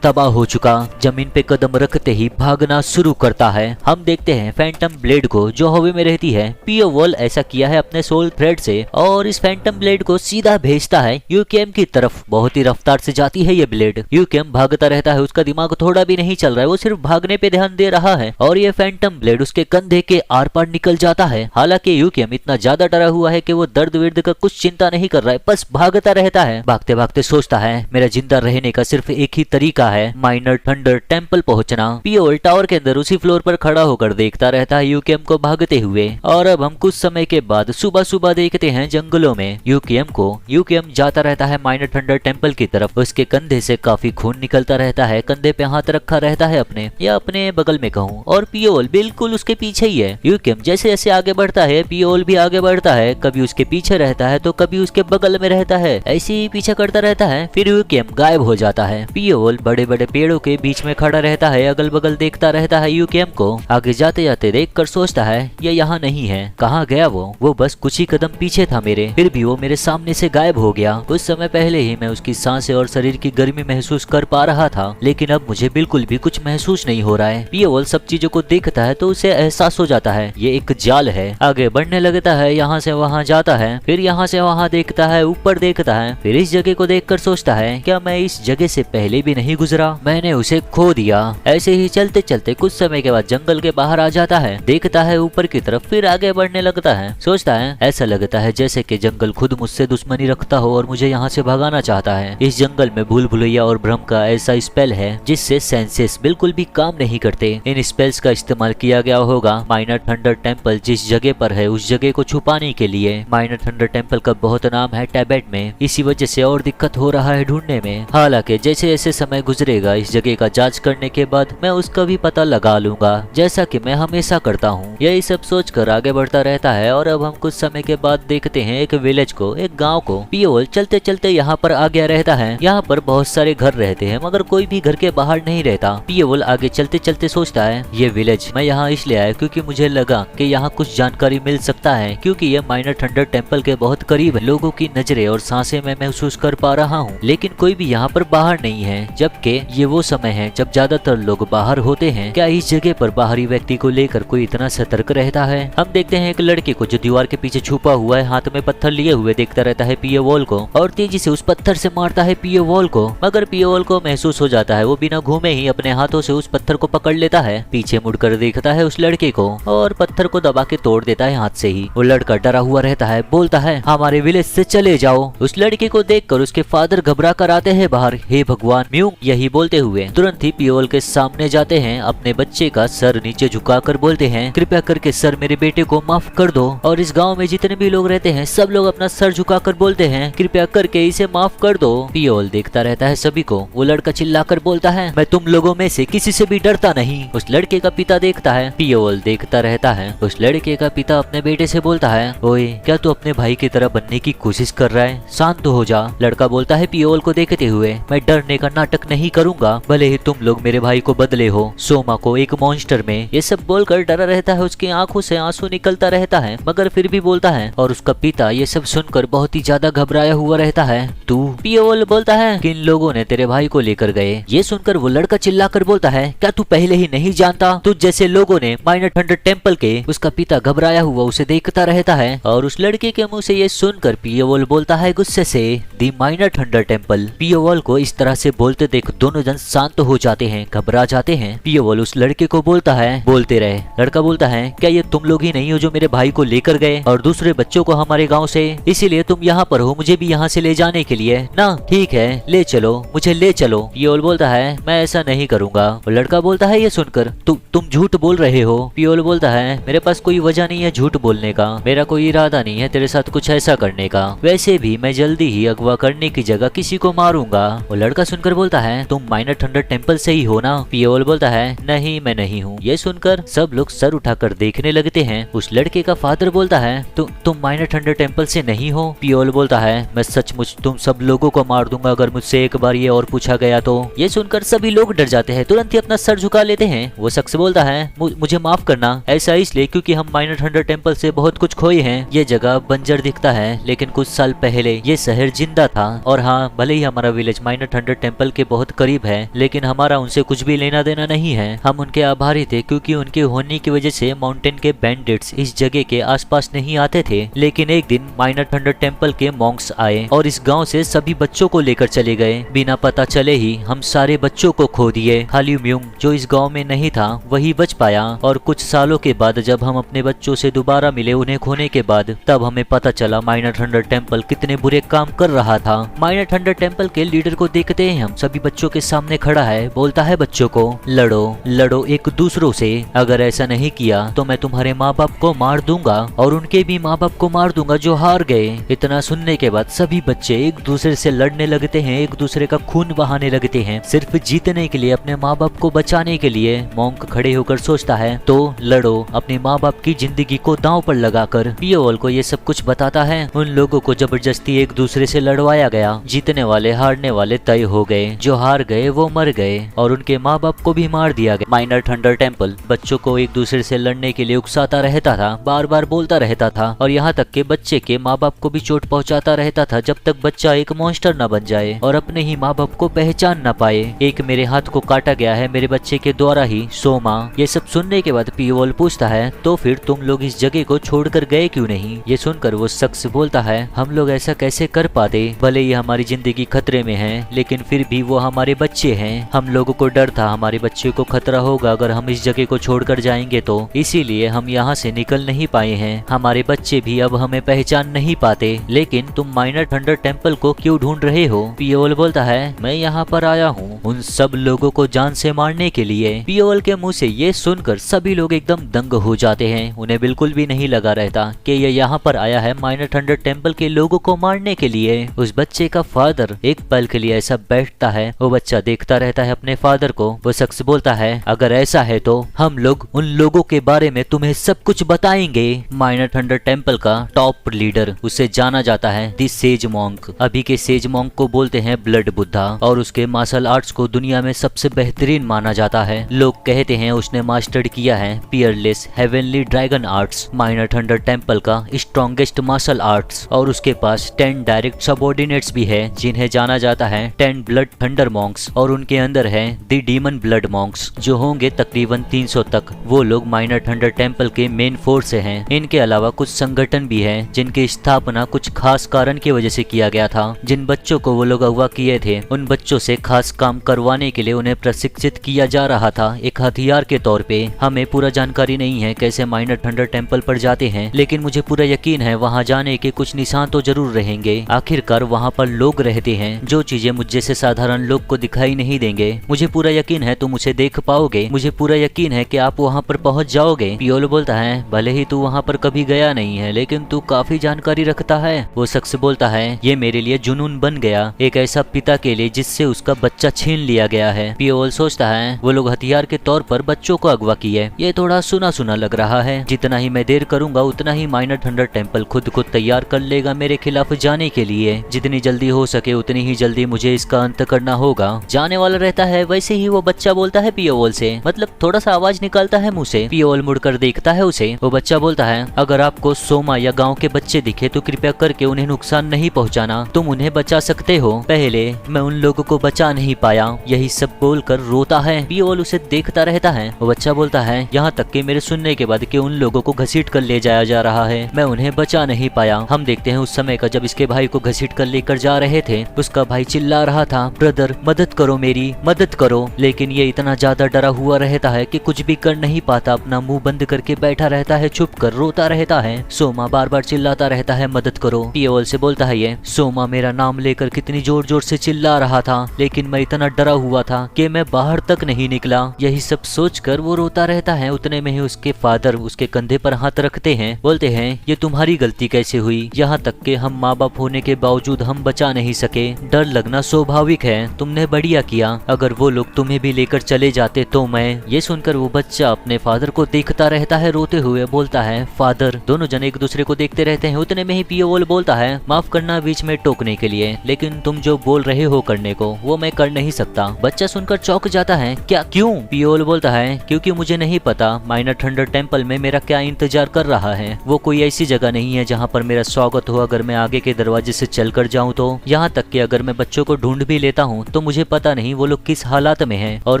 तबाह हो चुका। जमीन पे कदम रखते ही भागना शुरू करता है। हम देखते हैं फैंटम ब्लेड को जो हवा में रहती है। पियोवोल ऐसा किया है अपने सोल थ्रेड से और इस फैंटम ब्लेड को सीधा भेजता है यूकेम की तरफ। बहुत ही रफ्तार से जाती है ये ब्लेड। यूकेम भागता रहता है, उसका दिमाग थोड़ा भी नहीं चल रहा है, वो सिर्फ भागने पे ध्यान दे रहा है और ये फैंटम ब्लेड उसके कंधे के आर पार निकल जाता है। हालांकि यूकियम इतना ज्यादा डरा हुआ है कि वो दर्द विर्द का कुछ चिंता नहीं कर रहा है, बस भागता रहता है। भागते भागते सोचता है मेरा जिंदा रहने का सिर्फ एक ही तरीका है, माइनर थंडर टेम्पल पहुंचना। पियोल टावर के अंदर उसी फ्लोर पर खड़ा होकर देखता रहता है यूकियम को भागते हुए। और अब हम कुछ समय के बाद सुबह सुबह देखते हैं जंगलों में यूकियम को। यूकियम जाता रहता है माइनर थंडर टेम्पल की तरफ। उसके कंधे से काफी खून निकलता रहता है, कंधे पे हाथ रखा रहता है अपने, या अपने बगल में कहूँ, और पियोल बिल्कुल उसके पीछे ही है। यूकियम जैसे जैसे आगे बढ़ता है पियोल भी आगे बढ़ता है, कभी उसके पीछे रहता है तो कभी उसके बगल में रहता है, ऐसे ही पीछा करता रहता है। फिर यूकियम गायब हो जाता है। पियोल बड़े बड़े पेड़ों के बीच में खड़ा रहता है, अगल बगल देखता रहता है यूकियम को। आगे जाते जाते देखकर सोचता है ये यहाँ नहीं है, कहाँ गया वो बस कुछ ही कदम पीछे था मेरे, फिर भी वो मेरे सामने से गायब हो गया। कुछ समय पहले ही मैं उसकी सांसें और शरीर की गर्मी महसूस कर पा रहा था, लेकिन अब मुझे बिल्कुल भी कुछ महसूस नहीं हो रहा है। पियोल सब चीजों को देखता है तो उसे एहसास हो जाता है ये एक जाल है। आगे बढ़ने लगता है, यहाँ से वहाँ जाता है, फिर यहाँ से वहाँ देखता है, ऊपर देखता है, फिर इस जगह को देखकर सोचता है क्या मैं इस जगह से पहले भी नहीं गुजरा, मैंने उसे खो दिया। ऐसे ही चलते चलते कुछ समय के बाद जंगल के बाहर आ जाता है, देखता है ऊपर की तरफ, फिर आगे बढ़ने लगता है। सोचता है ऐसा लगता है जैसे कि जंगल खुद मुझसे दुश्मनी रखता हो और मुझे यहाँ से भगाना चाहता है। इस जंगल में भूल भुलैया और भ्रम का ऐसा स्पेल है जिससे सेंसेस बिल्कुल भी काम नहीं करते। इन स्पेल्स का इस्तेमाल किया गया होगा माइनर थंडर टेम्पल जिस जगह पर है उस जगह को छुपाने के लिए। माइनर थंडर टेम्पल का बहुत नाम है टैबेट में, इसी वजह से और दिक्कत हो रहा है ढूंढने में। हालांकि जैसे जैसे समय गुजरेगा इस जगह का जांच करने के बाद मैं उसका भी पता लगा लूंगा, जैसा कि मैं हमेशा करता हूँ। यही सब सोचकर आगे बढ़ता रहता है। और अब हम कुछ समय के बाद देखते हैं एक विलेज को, एक गाँव को। पियोल चलते चलते यहाँ पर आ गया रहता है। यहाँ पर बहुत सारे घर रहते हैं मगर कोई भी घर के बाहर नहीं रहता। पियोल आगे चलते चलते सोचता है ये विलेज मैं यहाँ इसलिए आया क्योंकि मुझे लगा कि यहाँ कुछ जानकारी मिल सकता है, क्योंकि ये माइनर थंडर टेम्पल के बहुत करीब है। लोगों की नजरें और सांसें मैं महसूस कर पा रहा हूँ, लेकिन कोई भी यहाँ पर बाहर नहीं है, जबकि ये वो समय है जब ज्यादातर लोग बाहर होते हैं। क्या इस जगह पर बाहरी व्यक्ति को लेकर कोई इतना सतर्क रहता है? हम देखते हैं एक लड़के को जो दीवार के पीछे छुपा हुआ है, हाथ में पत्थर लिए हुए देखता रहता है पियोल को और तेजी से उस पत्थर से मारता है पियोल को। मगर पियोल को महसूस हो जाता है, वो बिना घूमे ही अपने हाथों से उस पत्थर को पकड़ लेता है, पीछे मुड़कर देखता है उस लड़के को और पत्थर को दबा के तोड़ देता है हाथ से ही। वो लड़का डरा हुआ रहता है, बोलता है हमारे विलेज से चले जाओ। उस लड़के को देखकर उसके फादर घबरा कर आते हैं बाहर, हे भगवान म्यू यही बोलते हुए तुरंत ही पियोल के सामने जाते हैं, अपने बच्चे का सर नीचे झुकाकर बोलते हैं कृपया करके सर मेरे बेटे को माफ कर दो। और इस गांव में जितने भी लोग रहते हैं सब लोग अपना सर झुकाकर बोलते हैं कृपया करके इसे माफ कर दो। पियोल देखता रहता है सभी को। वो लड़का चिल्लाकर बोलता है मैं तुम लोगों में से किसी से भी डरता नहीं। उस लड़के का पिता देखता है, पियोल देखता रहता है। उस लड़के का पिता अपने बेटे से बोलता है ओए क्या तू अपने भाई की तरह बनने की कोशिश कर रहा है, शांत हो जा। लड़का बोलता है पियोल को देखते हुए मैं डरने का नाटक नहीं करूंगा, भले ही तुम लोग मेरे भाई को बदले हो सोमा को एक मॉन्स्टर में। ये सब बोलकर डरा रहता है, उसकी आंखों से आंसू निकलता रहता है मगर फिर भी बोलता है। और उसका पिता ये सब सुनकर बहुत ही ज्यादा घबराया हुआ रहता है। तू पियोल बोलता है किन लोगों ने तेरे भाई को लेकर गए। ये सुनकर वो लड़का चिल्लाकर बोलता है क्या तू पहले ही नहीं जानता, तुझ जैसे लोगों ने माइनर थंडर टेम्पल के। उसका पिता घबराया हुआ उसे देखता रहता है और उस लड़के के मुंह से ये सुनकर पियोल बोलता है गुस्से से दी माइनर थंडर टेम्पल। पियोल को इस तरह से बोलते देख दोनों जन शांत हो जाते हैं, घबरा जाते हैं। पियोल उस लड़के को बोलता है बोलते रहे। लड़का बोलता है क्या ये तुम लोग ही नहीं हो जो मेरे भाई को लेकर गए और दूसरे बच्चों को हमारे गाँव से, इसीलिए तुम यहाँ पर हो मुझे भी यहाँ से ले जाने के लिए ना? ठीक है ले चलो, मुझे ले चलो। पियोल बोलता है मैं ऐसा नहीं करूंगा। और लड़का बोलता है ये सुनकर तुम झूठ बोल रहे हो। पियोल बोलता है मेरे पास कोई वजह नहीं है झूठ बोलने का, मेरा कोई इरादा नहीं है तेरे साथ कुछ ऐसा करने का, वैसे भी मैं जल्दी ही अगवा करने की जगह किसी को मारूंगा। वो लड़का सुनकर बोलता है तुम माइनर थंडर टेम्पल से ही हो ना? पियोल बोलता है नहीं मैं नहीं हूँ। ये सुनकर सब लोग सर उठाकर देखने लगते हैं। उस लड़के का फादर बोलता है तुम माइनर थंडर टेम्पल से नहीं हो? पियोल बोलता है मैं सचमुच तुम सब लोगों को मार दूंगा अगर मुझसे एक बार ये और पूछा गया तो। ये सुनकर सभी लोग डर जाते हैं, तुरंत ही अपना सर झुका लेते हैं। वो शख्स बोलता है मुझे माफ करना, ऐसा इसलिए क्योंकि हम माइनर थंडर टेम्पल से बहुत कुछ खोए हैं। ये जगह बंजर दिखता है लेकिन कुछ साल पहले ये शहर जिंदा था। और हाँ भले ही हमारा विलेज माइनर थंडर टेम्पल के बहुत करीब है लेकिन हमारा उनसे कुछ भी लेना देना नहीं है। हम उनके आभारी थे क्योंकि उनके होने की वजह से माउंटेन के बैंडिट्स इस जगह के आसपास नहीं आते थे। लेकिन एक दिन माइनर थंडर टेम्पल के मॉन्क्स आए और इस गांव से सभी बच्चों को लेकर चले गए। बिना पता चले ही हम सारे सारे बच्चों को खो दिए। खाली म्यूंग जो इस गांव में नहीं था वही बच पाया। और कुछ सालों के बाद जब हम अपने बच्चों से दोबारा मिले उन्हें खोने के बाद, तब हमें पता चला माइनर थंडर टेम्पल कितने बुरे काम कर रहा था। माइनर थंडर टेम्पल के लीडर को देखते हैं हम सभी बच्चों के सामने खड़ा है, बोलता है बच्चों को लड़ो लड़ो एक दूसरों से, अगर ऐसा नहीं किया तो मैं तुम्हारे माँ बाप को मार दूंगा और उनके भी माँ बाप को मार दूंगा जो हार गए। इतना सुनने के बाद सभी बच्चे एक दूसरे से लड़ने लगते हैं, एक दूसरे का खून बहाने लगते हैं सिर्फ जीतने के लिए, अपने माँ बाप को बचाने के लिए। मॉन्क खड़े होकर सोचता है तो लड़ो अपने माँ बाप की जिंदगी को दांव पर लगाकर। पियोल को ये सब कुछ बताता है। उन लोगों को जबरदस्ती एक दूसरे से लड़वाया गया, जीतने वाले हारने वाले तय हो गए, जो हार गए वो मर गए और उनके माँ बाप को भी मार दिया गया। माइनर थंडर टेम्पल बच्चों को एक दूसरे से लड़ने के लिए उकसाता रहता था, बार बार बोलता रहता था और यहाँ तक के बच्चे के माँ बाप को भी चोट पहुँचाता रहता था जब तक बच्चा एक मॉन्स्टर न बन जाए और अपने ही माँ बाप को पहचान न पाए। एक मेरे हाथ को काटा गया है मेरे बच्चे के द्वारा ही, सोमा। ये सब सुनने के बाद पियोल पूछता है तो फिर तुम लोग इस जगह को छोड़कर गए क्यों नहीं? ये सुनकर वो शख्स बोलता है हम लोग ऐसा कैसे कर पाते, भले ही हमारी जिंदगी खतरे में है लेकिन फिर भी वो हमारे बच्चे हैं। हम लोगों को डर था हमारे बच्चे को खतरा होगा अगर हम इस जगह को छोड़कर जाएंगे तो, इसीलिए हम यहाँ से निकल नहीं पाए हैं। हमारे बच्चे भी अब हमें पहचान नहीं पाते। लेकिन तुम माइनर थंडर टेम्पल को क्यों ढूंढ रहे हो? पियोल बोलता है मैं यहाँ पर आया हूँ उन सब लोगों को जान से मारने के लिए। पियोल के मुंह से ये सुनकर सभी लोग एकदम दंग हो जाते हैं। उन्हें बिल्कुल भी नहीं लगा रहता कि ये यहाँ पर आया है माइनर थंडर टेम्पल के लोगों को मारने के लिए। उस बच्चे का फादर एक पल के लिए ऐसा बैठता है, वो बच्चा देखता रहता है अपने फादर को। वो शख्स बोलता है अगर ऐसा है तो हम लोग उन लोगों के बारे में तुम्हें सब कुछ बताएंगे। माइनर थंडर टेम्पल का टॉप लीडर, उसे जाना जाता है दी सेज मॉन्क। अभी के सेज मॉन्क को बोलते हैं ब्लड बुद्धा और उसके मार्शल आर्ट्स को दुनिया में सबसे बेहतरीन माना जाता है। लोग कहते हैं उसने मास्टर्ड किया है Peerless heavenly dragon arts, minor thunder temple का स्ट्रॉन्गेस्ट मार्शल आर्ट्स, और उसके पास 10 डायरेक्ट सबऑर्डिनेट्स भी है जिन्हें जाना जाता है 10 ब्लड थंडर मॉन्क्स, और उनके अंदर है दी डीमन ब्लड मॉन्क्स जो होंगे तकरीबन 300 तक। वो लोग माइनर थंडर टेम्पल के मेन फोर्स से हैं। इनके अलावा कुछ संगठन भी है जिनकी स्थापना कुछ खास कारण की वजह से किया गया था। जिन बच्चों को वो लोग अगवा किए थे उन बच्चों से खास काम करवाने के लिए उन्हें प्रशिक्षित किया जा रहा था एक हथियार के तौर पे। हमें पूरा जानकारी नहीं है कैसे माइनर थंडर टेम्पल पर जाते हैं, लेकिन मुझे पूरा यकीन है वहाँ जाने के कुछ निशान तो जरूर रहेंगे। आखिरकार वहाँ पर लोग रहते हैं जो चीजें मुझ जैसे साधारण लोग को दिखाई नहीं देंगे। मुझे पूरा यकीन है तुम उसे देख पाओगे, मुझे पूरा यकीन है कि आप वहाँ पर पहुँच जाओगे। पियोल बोलता है भले ही तू वहाँ पर कभी गया नहीं है लेकिन तू काफी जानकारी रखता है। वो शख्स बोलता है ये मेरे लिए जुनून बन गया, एक ऐसा पिता के लिए जिससे उसका बच्चा छीन लिया गया है। पियोल सोचता है वो लोग हथियार के तौर पर बच्चों को अगवा किए, ये थोड़ा सुना सुना लग रहा है। जितना ही मैं देर करूंगा उतना ही माइनर थंडर टेम्पल खुद को तैयार कर लेगा मेरे खिलाफ जाने के लिए। जितनी जल्दी हो सके उतनी ही जल्दी मुझे इसका अंत करना होगा। जाने वाला रहता है वैसे ही वो बच्चा बोलता है पियोल से, मतलब थोड़ा सा आवाज निकालता है मुंह से। पियोल मुड़कर देखता है उसे। वो बच्चा बोलता है अगर आपको सोमा या गाँव के बच्चे दिखे तो कृपया करके उन्हें नुकसान नहीं पहुँचाना, तुम उन्हें बचा सकते हो। पहले मैं उन लोगों को बचा नहीं पाया, यही सब बोलकर रोता है। पियोल उसे देखता रहता है। वो बच्चा बोलता है यहाँ तक कि मेरे सुनने के बाद कि उन लोगों को घसीट कर ले जाया जा रहा है, मैं उन्हें बचा नहीं पाया। हम देखते हैं उस समय का जब इसके भाई को घसीट कर लेकर जा रहे थे, उसका भाई चिल्ला रहा था ब्रदर मदद करो मेरी, मदद करो। लेकिन ये इतना ज्यादा डरा हुआ रहता है कि कुछ भी कर नहीं पाता, अपना मुंह बंद करके बैठा रहता है, चुप कर रोता रहता है। सोमा बार बार चिल्लाता रहता है मदद करो। पियोल से बोलता है ये सोमा मेरा नाम लेकर कितनी जोर जोर से चिल्ला रहा था, लेकिन मैं इतना डरा हुआ था कि मैं बाहर तक नहीं निकला। यही सब सोचकर वो रोता रहता है। उतने में ही उसके फादर उसके कंधे पर हाथ रखते हैं, बोलते हैं ये तुम्हारी गलती कैसे हुई, यहाँ तक कि हम माँ बाप होने के बावजूद हम बचा नहीं सके। डर लगना स्वाभाविक है, तुमने बढ़िया किया। अगर वो लोग तुम्हें भी लेकर चले जाते तो मैं। ये सुनकर वो बच्चा अपने फादर को देखता रहता है रोते हुए, बोलता है फादर। दोनों जन एक दूसरे को देखते रहते हैं। उतने में ही पियोल बोलता है माफ करना बीच में टोकने के लिए, लेकिन तुम जो बोल रहे हो करने को वो मैं कर नहीं सकता। बच्चा सुनकर चौंक जाता है क्या क्यों? पियोल बोलता है क्योंकि मुझे नहीं पता माइनर थंडर टेम्पल में मेरा क्या इंतजार कर रहा है। वो कोई ऐसी जगह नहीं है जहाँ पर मेरा स्वागत हो। अगर मैं आगे के दरवाजे से चल कर जाऊँ तो, यहाँ तक कि अगर मैं बच्चों को ढूंढ भी लेता हूँ तो मुझे पता नहीं वो लोग किस हालात में हैं। और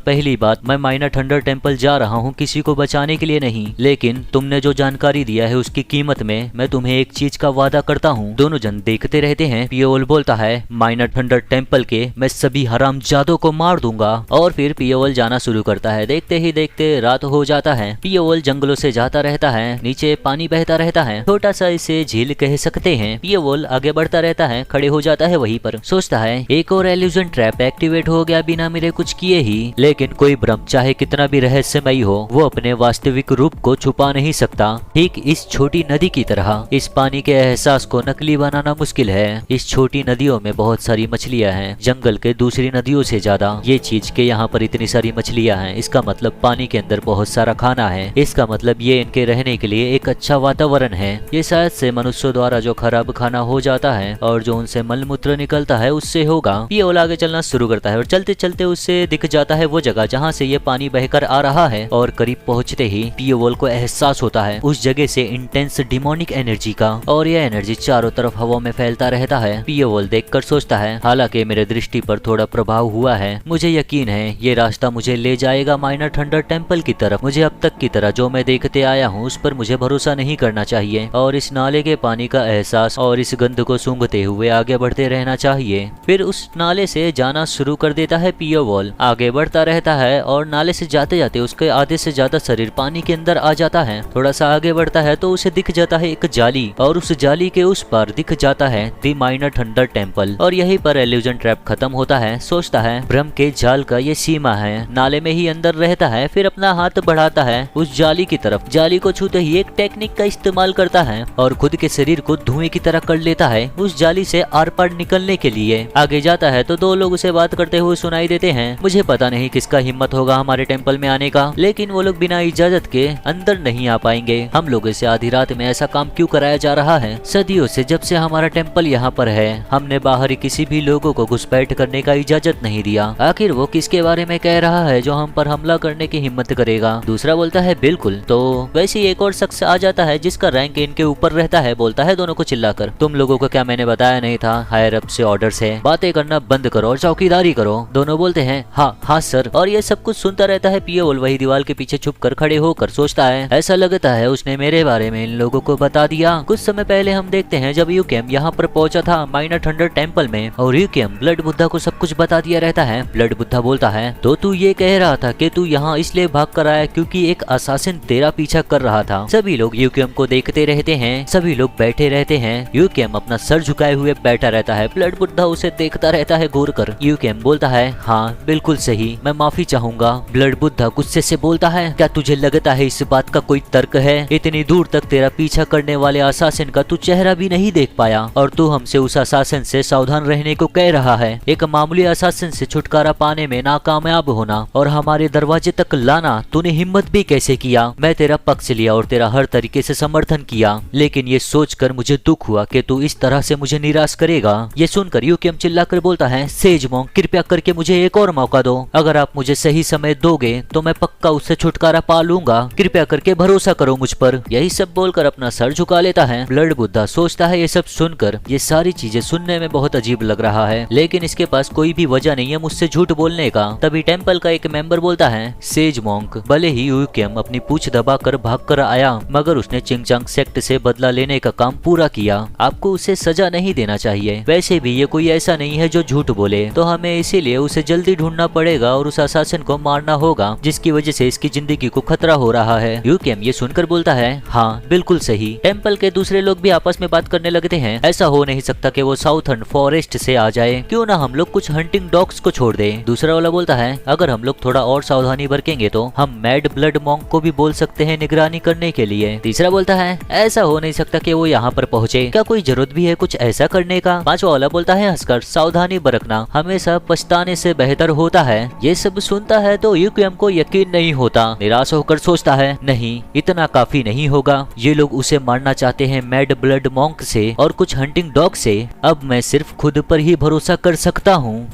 पहली बात मैं माइनर थंडर टेम्पल जा रहा हूँ किसी को बचाने के लिए नहीं, लेकिन तुमने जो जानकारी दिया है उसकी कीमत में मैं तुम्हें एक चीज का वादा करता हूँ। दोनों जन देखते रहते हैं। पियोल बोलता है माइनर थंडर टेम्पल के मैं सभी हरामजादों अपराधों को मार दूंगा। और फिर पियोवल जाना शुरू करता है। देखते ही देखते रात हो जाता है। पियोवल जंगलों से जाता रहता है। नीचे पानी बहता रहता है, छोटा सा इसे झील कह सकते हैं। पियोवल आगे बढ़ता रहता है, खड़े हो जाता है वहीं पर। सोचता है एक और इल्यूजन ट्रैप एक्टिवेट हो गया बिना मेरे कुछ किए ही। लेकिन कोई भ्रम चाहे कितना भी रहस्यमयी हो, वो अपने वास्तविक रूप को छुपा नहीं सकता। ठीक इस छोटी नदी की तरह इस पानी के एहसास को नकली बनाना मुश्किल है। इस छोटी नदियों में बहुत सारी मछलियां हैं, जंगल के दूसरी नदियों से ज्यादा। ये चीज के यहाँ पर इतनी सारी मछलियां हैं, इसका मतलब पानी के अंदर बहुत सारा खाना है। इसका मतलब ये इनके रहने के लिए एक अच्छा वातावरण है। ये शायद से मनुष्यों द्वारा जो खराब खाना हो जाता है और जो उनसे मलमूत्र निकलता है उससे होगा। पियोवल आगे चलना शुरू करता है और चलते चलते उससे दिख जाता है वो जगह जहाँ से ये पानी बहकर आ रहा है। और करीब पहुँचते ही पियोवल को एहसास होता है उस जगह से इंटेंस डिमोनिक एनर्जी का, और यह एनर्जी चारों तरफ हवा में फैलता रहता है। पियोवल देखकर सोचता है हालांकि मेरे दृष्टि पर थोड़ा प्रभाव हुआ है, मुझे यकीन है ये रास्ता मुझे ले जाएगा माइनर थंडर टेम्पल की तरफ। मुझे अब तक की तरह जो मैं देखते आया हूँ उस पर मुझे भरोसा नहीं करना चाहिए और इस नाले के पानी का एहसास और इस गंध को सूंघते हुए आगे बढ़ते रहना चाहिए। फिर उस नाले से जाना शुरू कर देता है पियोवल। आगे बढ़ता रहता है और नाले से जाते जाते उसके आधे से ज्यादा शरीर पानी के अंदर आ जाता है। थोड़ा सा आगे बढ़ता है तो उसे दिख जाता है एक जाली, और उस जाली के उस पार दिख जाता है द माइनर थंडर टेम्पल। और यहीं पर इल्यूजन ट्रैप खत्म होता है। सोचता है भ्रम के जाल का ये सीमा है, नाले में ही अंदर रहता है। फिर अपना हाथ बढ़ाता है उस जाली की तरफ। जाली को छूते ही एक टेक्निक का इस्तेमाल करता है और खुद के शरीर को धुएं की तरह कर लेता है उस जाली से आर पार निकलने के लिए। आगे जाता है तो दो लोग उसे बात करते हुए सुनाई देते हैं। मुझे पता नहीं किसका हिम्मत होगा हमारे टेम्पल में आने का, लेकिन वो लोग बिना इजाजत के अंदर नहीं आ पाएंगे। हम लोगों से आधी रात में ऐसा काम क्यों कराया जा रहा है? सदियों से जब से हमारा टेम्पल यहाँ पर है, हमने बाहरी किसी भी लोगों को घुसपैठ करने का इजाजत नहीं दिया। आखिर वो किसके बारे में कह रहा है जो हम पर हमला करने की हिम्मत करेगा? दूसरा बोलता है बिल्कुल। तो वैसे ही एक और शख्स आ जाता है जिसका रैंक इनके ऊपर रहता है। बोलता है दोनों को चिल्लाकर, तुम लोगों को क्या मैंने बताया नहीं था हायर अप से ऑर्डर्स है, बातें करना बंद करो और चौकीदारी करो। दोनों बोलते हैं हाँ हाँ सर। और ये सब कुछ सुनता रहता है पियोवल वही दीवार के पीछे छुप कर खड़े होकर। सोचता है ऐसा लगता है उसने मेरे बारे में इन लोगों को बता दिया। कुछ समय पहले हम देखते हैं जब यूकेम यहाँ पर पहुंचा था माइनर थंडर टेम्पल में, और यूकेम ब्लड बुद्धा को सब कुछ बता दिया रहता है। ब्लड बुद्धा बोलता है तो तू ये कह रहा था कि तू यहाँ इसलिए भाग कर आया क्योंकि एक असासिन तेरा पीछा कर रहा था। सभी लोग यूकेम को देखते रहते हैं, सभी लोग बैठे रहते हैं। यूकेम अपना सर झुकाए हुए बैठा रहता है। ब्लड बुद्धा उसे देखता रहता है घूर कर। यूकेम बोलता है हाँ बिल्कुल सही, मैं माफी चाहूंगा। ब्लड बुद्धा गुस्से से बोलता है क्या तुझे लगता है इस बात का कोई तर्क है? इतनी दूर तक तेरा पीछा करने वाले असासिन का तू चेहरा भी नहीं देख पाया और तू हमसे उस असासिन से सावधान रहने को कह रहा है। एक मामूली असासिन से छुटकारा पाने में नाकामयाब होना और हमारे दरवाजे तक लाना, तूने हिम्मत भी कैसे किया? मैं तेरा पक्ष लिया और तेरा हर तरीके से समर्थन किया, लेकिन ये सोचकर मुझे दुख हुआ कि तू इस तरह से मुझे निराश करेगा। ये सुनकर यूकेम चिल्लाकर बोलता है सेज मॉन्क कृपया करके मुझे एक और मौका दो। अगर आप मुझे सही समय दोगे तो मैं पक्का उससे छुटकारा पा लूंगा। कृपया करके भरोसा करो मुझ पर। यही सब बोलकर अपना सर झुका लेता है। ब्लड बुद्धा सोचता है ये सब सुनकर ये सारी चीजें सुनने में बहुत अजीब लग रहा है, लेकिन इसके पास कोई भी वजह नहीं है मुझसे झूठ बोलने का। तभी टेम्पल का एक मेंबर बोलता है सेज मॉन्क, भले ही यूकेम अपनी पूंछ दबाकर भागकर आया, मगर उसने चिंगचांग सेक्ट से बदला लेने का काम पूरा किया। आपको उसे सजा नहीं देना चाहिए। वैसे भी ये कोई ऐसा नहीं है जो झूठ बोले, तो हमें इसीलिए उसे जल्दी ढूंढना पड़ेगा और उस असासिन को मारना होगा जिसकी वजह से इसकी जिंदगी को खतरा हो रहा है। यूकेम ये सुनकर बोलता है हाँ बिल्कुल सही। टेम्पल के दूसरे लोग भी आपस में बात करने लगते हैं। ऐसा हो नहीं सकता कि वो साउथर्न फॉरेस्ट से आ जाए, क्यों ना हम लोग कुछ हंटिंग डॉग्स को छोड़ दें। दूसरा वाला बोलता है अगर हम लोग थोड़ा और सावधानी बरतेंगे तो हम मैड ब्लड मॉन्क को भी बोल सकते हैं निगरानी करने के लिए। तीसरा बोलता है ऐसा हो नहीं सकता कि वो यहाँ पर पहुँचे, क्या कोई जरूरत भी है कुछ ऐसा करने का? पांचवा वाला बोलता है हंसकर सावधानी बरतना हमेशा पछताने से बेहतर होता है। ये सब सुनता है तो यूकेम को यकीन नहीं होता। निराश होकर सोचता है नहीं इतना काफी नहीं होगा, ये लोग उसे मारना चाहते हैं मैड ब्लड मॉन्क से और कुछ हंटिंग डॉग से। अब मैं सिर्फ खुद पर ही भरोसा कर सकता हूँ।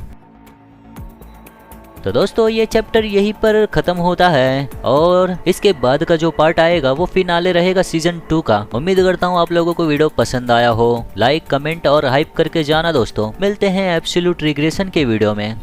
तो दोस्तों ये चैप्टर यहीं पर खत्म होता है और इसके बाद का जो पार्ट आएगा वो फिनाले रहेगा सीजन 2 का। उम्मीद करता हूँ आप लोगों को वीडियो पसंद आया हो। लाइक कमेंट और हाइप करके जाना दोस्तों। मिलते हैं एब्सोल्यूट रिग्रेशन के वीडियो में।